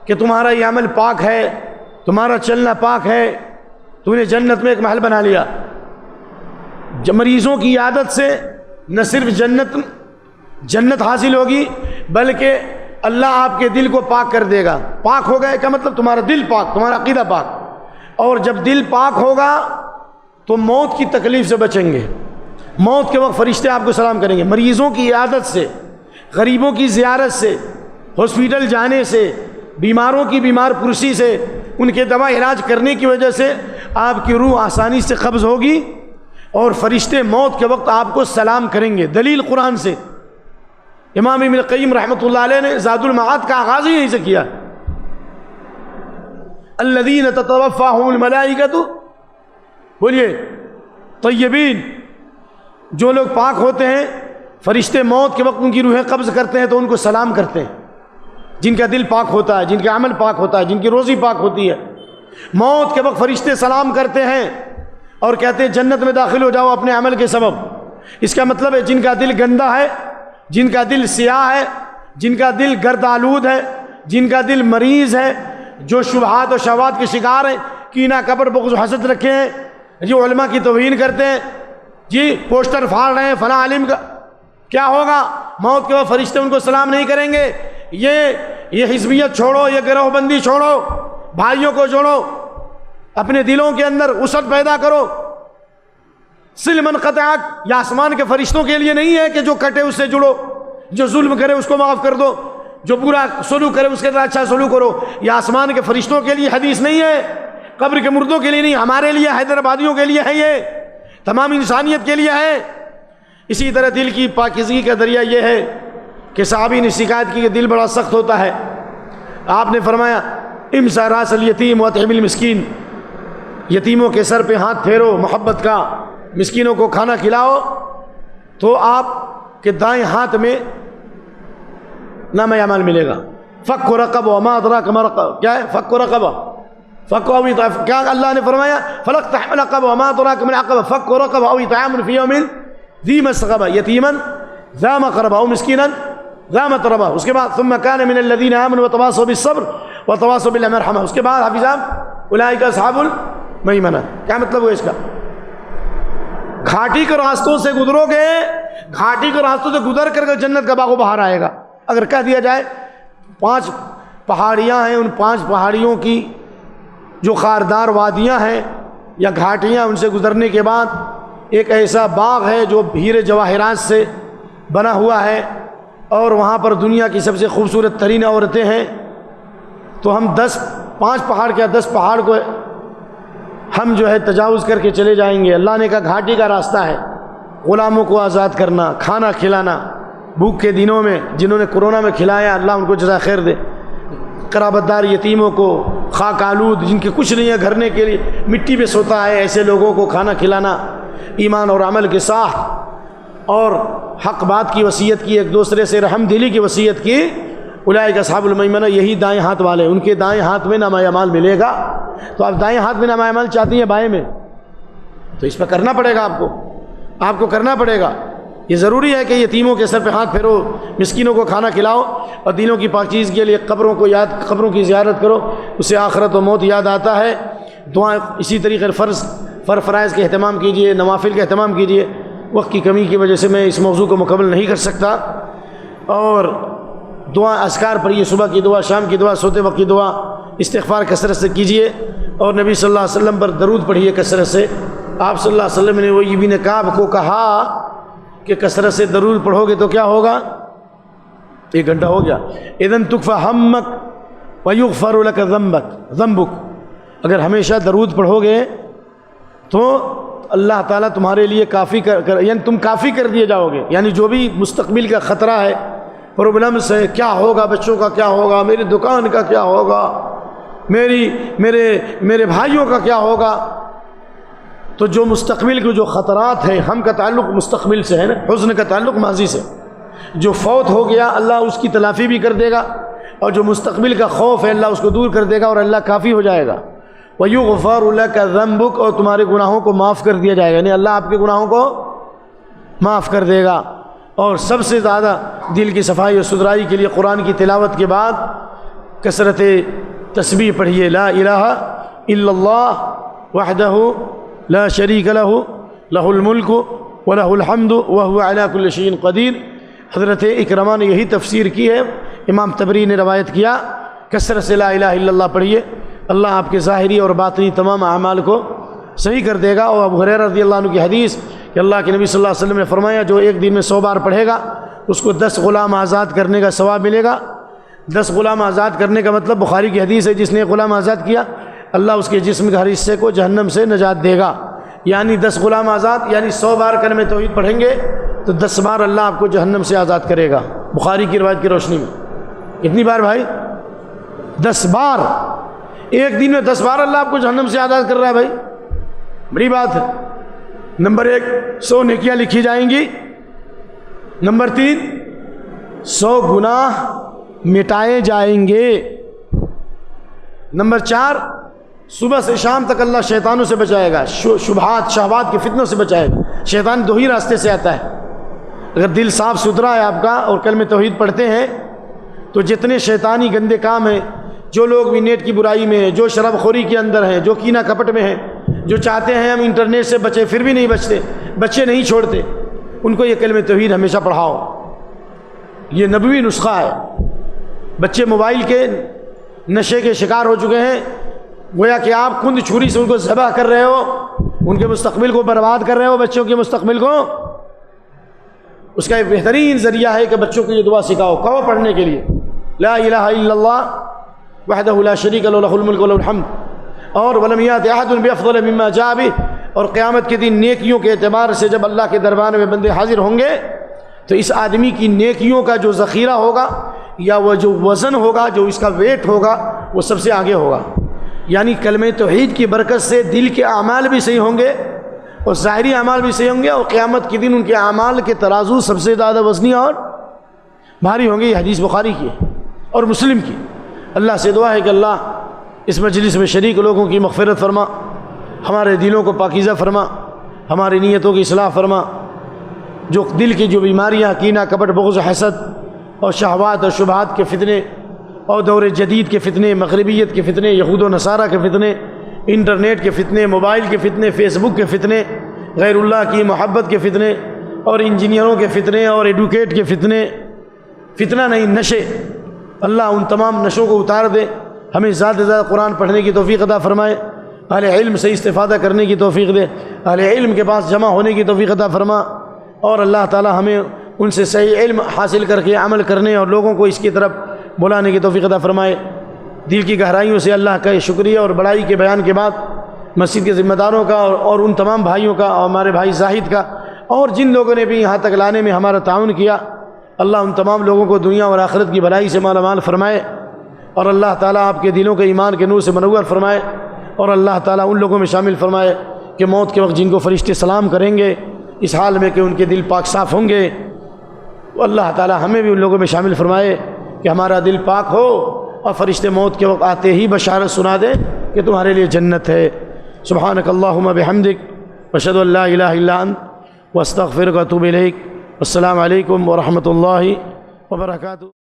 کہ تمہارا یہ عمل پاک ہے، تمہارا چلنا پاک ہے، تو نے جنت میں ایک محل بنا لیا۔ مریضوں کی عیادت سے نہ صرف جنت حاصل ہوگی بلکہ اللہ آپ کے دل کو پاک کر دے گا۔ پاک ہو گئے کا مطلب تمہارا دل پاک، تمہارا عقیدہ پاک، اور جب دل پاک ہوگا تو موت کی تکلیف سے بچیں گے۔ موت کے وقت فرشتے آپ کو سلام کریں گے۔ مریضوں کی عیادت سے، غریبوں کی زیارت سے، ہاسپٹل جانے سے، بیماروں کی بیمار پرسی سے، ان کے دوا علاج کرنے کی وجہ سے آپ کی روح آسانی سے قبض ہوگی اور فرشتے موت کے وقت آپ کو سلام کریں گے۔ دلیل قرآن سے۔ امام ابن القیم رحمۃ اللہ علیہ نے زاد المعاد کا آغاز ہی یہیں سے کیا۔ الذین تتوفاہم الملائکۃ، بولیے طیبین، جو لوگ پاک ہوتے ہیں فرشتے موت کے وقت ان کی روحیں قبض کرتے ہیں تو ان کو سلام کرتے ہیں، جن کا دل پاک ہوتا ہے، جن کا عمل پاک ہوتا ہے، جن کی روزی پاک ہوتی ہے۔ موت کے وقت فرشتے سلام کرتے ہیں اور کہتے ہیں جنت میں داخل ہو جاؤ اپنے عمل کے سبب۔ اس کا مطلب ہے جن کا دل گندا ہے، جن کا دل سیاہ ہے، جن کا دل گرد آلود ہے، جن کا دل مریض ہے، جو شبہات و شہوات کے شکار ہیں، کینہ، کبر، بغض و حسد رکھے ہیں، جو علماء کی توہین کرتے ہیں، جی پوسٹر پھاڑ رہے ہیں فلاں عالم کا، کیا ہوگا؟ موت کے وقت فرشتے ان کو سلام نہیں کریں گے۔ یہ حزبیت چھوڑو، یہ گروہ بندی چھوڑو، بھائیوں کو جوڑو، اپنے دلوں کے اندر وسعت پیدا کرو. صل من قطعک، یہ آسمان کے فرشتوں کے لیے نہیں ہے کہ جو کٹے اس سے جڑو، جو ظلم کرے اس کو معاف کر دو، جو برا سلوک کرے اس کے ساتھ اچھا سلوک کرو. یہ آسمان کے فرشتوں کے لیے حدیث نہیں ہے، قبر کے مردوں کے لیے نہیں، ہمارے لیے، حیدرآبادیوں کے لیے ہے، یہ تمام انسانیت کے لیے ہے. اسی طرح دل کی پاکیزگی کا ذریعہ یہ ہے کہ صحابی نے شکایت کی کہ دل بڑا سخت ہوتا ہے. آپ نے فرمایا امسح راس الیتیم واطعم المسکین، یتیموں کے سر پہ ہاتھ پھیرو محبت کا، مسکینوں کو کھانا کھلاؤ، تو آپ کے دائیں ہاتھ میں نامہ اعمال ملے گا. فک رقبہ وما ادراک ما رقبہ، کیا ہے فک رقبہ؟ فک او اطعام، کیا اللہ نے فرمایا فلقتحم العقبہ وما ادراک ما العقبہ فک رقبہ او اطعام فی یوم ذی مسغبہ یتیما ذا مقربہ او مسکینا ذا متربہ. اس کے بعد ثم کان من الذین آمنوا وتواصوا بالصبر وتواصوا بالمرحمہ. اس کے بعد حافظ صاحب اولئک اصحاب المیمنہ. کیا مطلب ہوا اس کا؟ گھاٹی کے راستوں سے گزرو گے، گھاٹی کے راستوں سے گزر کر کے جنت کا باغ و بہار آئے گا. اگر کہہ دیا جائے 5 پہاڑیاں ہیں، ان 5 پہاڑیوں کی جو خاردار وادیاں ہیں یا گھاٹیاں، ان سے گزرنے کے بعد ایک ایسا باغ ہے جو ہیرے جواہرات سے بنا ہوا ہے، اور وہاں پر دنیا کی سب سے خوبصورت ترین عورتیں ہیں. تو ہم 5 پہاڑ کیا 10 پہاڑ کو ہم جو ہے تجاوز کر کے چلے جائیں گے. اللہ نے کہا گھاٹی کا راستہ ہے، غلاموں کو آزاد کرنا، کھانا کھلانا. بھوک کے دنوں میں جنہوں نے کورونا میں کھلایا، اللہ ان کو جزا خیر دے. قرابت دار یتیموں کو، خاک آلود جن کے کچھ نہیں ہے گھرنے کے لیے، مٹی پہ سوتا ہے، ایسے لوگوں کو کھانا کھلانا. ایمان اور عمل کے ساتھ اور حق بات کی وصیت کی، ایک دوسرے سے رحم دلی کی وصیت کی. اولئک اصحاب المیمنہ، یہی دائیں ہاتھ والے، ان کے دائیں ہاتھ میں نامہ اعمال ملے گا. تو آپ دائیں ہاتھ میں نامہ اعمال چاہتی ہیں بائیں میں، تو اس پہ کرنا پڑے گا، آپ کو کرنا پڑے گا. یہ ضروری ہے کہ یتیموں کے سر پہ ہاتھ پھیرو، مسکینوں کو کھانا کھلاؤ، اور دلوں کی پاکیزگی کے لیے قبروں کی زیارت کرو، اس سے آخرت و موت یاد آتا ہے. دعائیں اسی طریقے فرائض کے اہتمام کیجئے، نوافل کا اہتمام کیجئے. وقت کی کمی کی وجہ سے میں اس موضوع کو مکمل نہیں کر سکتا. اور دعا اذکار پڑھیے، صبح کی دعا، شام کی دعا، سوتے وقت کی دعا، استغفار کثرت سے کیجئے، اور نبی صلی اللہ علیہ وسلم پر درود پڑھیے کثرت سے. آپ صلی اللہ علیہ وسلم نے وہ ابن کعب کو کہا کہ کثرت سے درود پڑھو گے تو کیا ہوگا؟ 1 گھنٹہ ہو گیا. اذن تکفی ہمک ویغفر لک ذنبک. اگر ہمیشہ درود پڑھو گے تو اللہ تعالیٰ تمہارے لیے کافی یعنی تم کافی کر دیے جاؤ گے. یعنی جو بھی مستقبل کا خطرہ ہے، پرابلمس ہے، کیا ہوگا، بچوں کا کیا ہوگا، میری دکان کا کیا ہوگا، میرے بھائیوں کا کیا ہوگا، تو جو مستقبل کے جو خطرات ہیں، ہم کا تعلق مستقبل سے ہے نا، حزن کا تعلق ماضی سے. جو فوت ہو گیا اللہ اس کی تلافی بھی کر دے گا، اور جو مستقبل کا خوف ہے اللہ اس کو دور کر دے گا، اور اللہ کافی ہو جائے گا. وَيُغْفَرُ لَكَ ذَنبُكَ، اور تمہارے گناہوں کو معاف کر دیا جائے گا. یعنی اللہ آپ کے گناہوں کو معاف کر دے گا. اور سب سے زیادہ دل کی صفائی اور ستھرائی کے لیے قرآن کی تلاوت کے بعد کثرت تسبیح پڑھیے. لا الہ الا اللہ وحدہ لا شریک لہ لہ الملک ولہ الحمد وہو علی کل شیء قدیر. حضرت اکرمہ نے یہی تفسیر کی ہے، امام طبری نے روایت کیا. کثرت سے لا الہ الا اللہ پڑھیے، اللہ آپ کے ظاہری اور باطنی تمام اعمال کو صحیح کر دے گا. اور ابو ہریرہ رضی اللہ عنہ کی حدیث کہ اللہ کے نبی صلی اللہ علیہ وسلم نے فرمایا جو ایک دن میں 100 بار پڑھے گا اس کو 10 غلام آزاد کرنے کا ثواب ملے گا. 10 غلام آزاد کرنے کا مطلب بخاری کی حدیث ہے، جس نے غلام آزاد کیا اللہ اس کے جسم کے ہر حصے کو جہنم سے نجات دے گا. یعنی 10 غلام آزاد، یعنی 100 بار کلمہ توحید پڑھیں گے تو 10 بار اللہ آپ کو جہنم سے آزاد کرے گا. بخاری کی روایت کی روشنی میں کتنی بار بھائی؟ 10 بار. ایک دن میں 10 بار اللہ آپ کو جہنم سے آزاد کر رہا ہے بھائی، بڑی بات ہے. نمبر 1 100 نیکیاں لکھی جائیں گی. نمبر 3 100 گناہ مٹائے جائیں گے. نمبر 4 صبح سے شام تک اللہ شیطانوں سے بچائے گا، شبہات شہوات کے فتنوں سے بچائے گا. شیطان 2 ہی راستے سے آتا ہے. اگر دل صاف ستھرا ہے آپ کا اور کلمہ توحید پڑھتے ہیں تو جتنے شیطانی گندے کام ہیں، جو لوگ بھی نیٹ کی برائی میں ہیں، جو شراب خوری کے اندر ہیں، جو کینہ کپٹ میں ہیں، جو چاہتے ہیں ہم انٹرنیٹ سے بچے پھر بھی نہیں بچتے، بچے نہیں چھوڑتے، ان کو یہ کلمہ توحید ہمیشہ پڑھاؤ. یہ نبوی نسخہ ہے. بچے موبائل کے نشے کے شکار ہو چکے ہیں، گویا کہ آپ کند چھری سے ان کو ذبح کر رہے ہو، ان کے مستقبل کو برباد کر رہے ہو، بچوں کے مستقبل کو۔ اس کا ایک بہترین ذریعہ ہے کہ بچوں کو یہ دعا سکھاؤ، کہو پڑھنے کے لیے، لا الہ الا اللہ وحدہ لا شریک لہ لہ الملک و لہ الحمد، اور ولم یأت احد بافضل مما جاء بہ، اور قیامت کے دن نیکیوں کے اعتبار سے جب اللہ کے دربار میں بندے حاضر ہوں گے تو اس آدمی کی نیکیوں کا جو ذخیرہ ہوگا یا وہ جو وزن ہوگا، جو اس کا ویٹ ہوگا، وہ سب سے آگے ہوگا۔ یعنی کلمہ توحید کی برکت سے دل کے اعمال بھی صحیح ہوں گے اور ظاہری اعمال بھی صحیح ہوں گے، اور قیامت کے دن ان کے اعمال کے ترازو سب سے زیادہ وزنی اور بھاری ہوں گے۔ یہ حدیث بخاری کی ہے اور مسلم کی۔ اللہ سے دعا ہے کہ اللہ اس مجلس میں شریک لوگوں کی مغفرت فرما، ہمارے دلوں کو پاکیزہ فرما، ہماری نیتوں کی اصلاح فرما، جو دل کی جو بیماریاں، کینہ، کپٹ، بغض، حسد اور شہوات اور شبہات کے فتنے اور دور جدید کے فتنے، مغربیت کے فتنے، یہود و نصارہ کے فتنے، انٹرنیٹ کے فتنے، موبائل کے فتنے، فیس بک کے فتنے، غیر اللہ کی محبت کے فتنے اور انجینئروں کے فتنے اور ایڈوکیٹ کے فتنے، فتنہ نہیں نشے، اللہ ان تمام نشوں کو اتار دے، ہمیں زیادہ سے زیادہ قرآن پڑھنے کی توفیق عطا فرمائے، اہل علم سے استفادہ کرنے کی توفیق دے، اہل علم کے پاس جمع ہونے کی توفیق عطا فرما، اور اللہ تعالی ہمیں ان سے صحیح علم حاصل کر کے عمل کرنے اور لوگوں کو اس کی طرف بلانے کی توفیق عطا فرمائے۔ دل کی گہرائیوں سے اللہ کا شکریہ اور بڑائی کے بیان کے بعد مسجد کے ذمہ داروں کا اور ان تمام بھائیوں کا اور ہمارے بھائی زاہد کا اور جن لوگوں نے بھی یہاں تک لانے میں ہمارا تعاون کیا، اللہ ان تمام لوگوں کو دنیا اور آخرت کی بھلائی سے مالا مال فرمائے، اور اللہ تعالیٰ آپ کے دلوں کے ایمان کے نور سے منور فرمائے، اور اللہ تعالیٰ ان لوگوں میں شامل فرمائے کہ موت کے وقت جن کو فرشتے سلام کریں گے اس حال میں کہ ان کے دل پاک صاف ہوں گے، اللہ تعالیٰ ہمیں بھی ان لوگوں میں شامل فرمائے کہ ہمارا دل پاک ہو اور فرشتے موت کے وقت آتے ہی بشارت سنا دیں کہ تمہارے لیے جنت ہے۔ سبحانک اللہم بحمدک واشہد ان لا الہ الا انت واستغفرک واتوب الیک۔ السلام علیکم ورحمۃ اللہ وبرکاتہ۔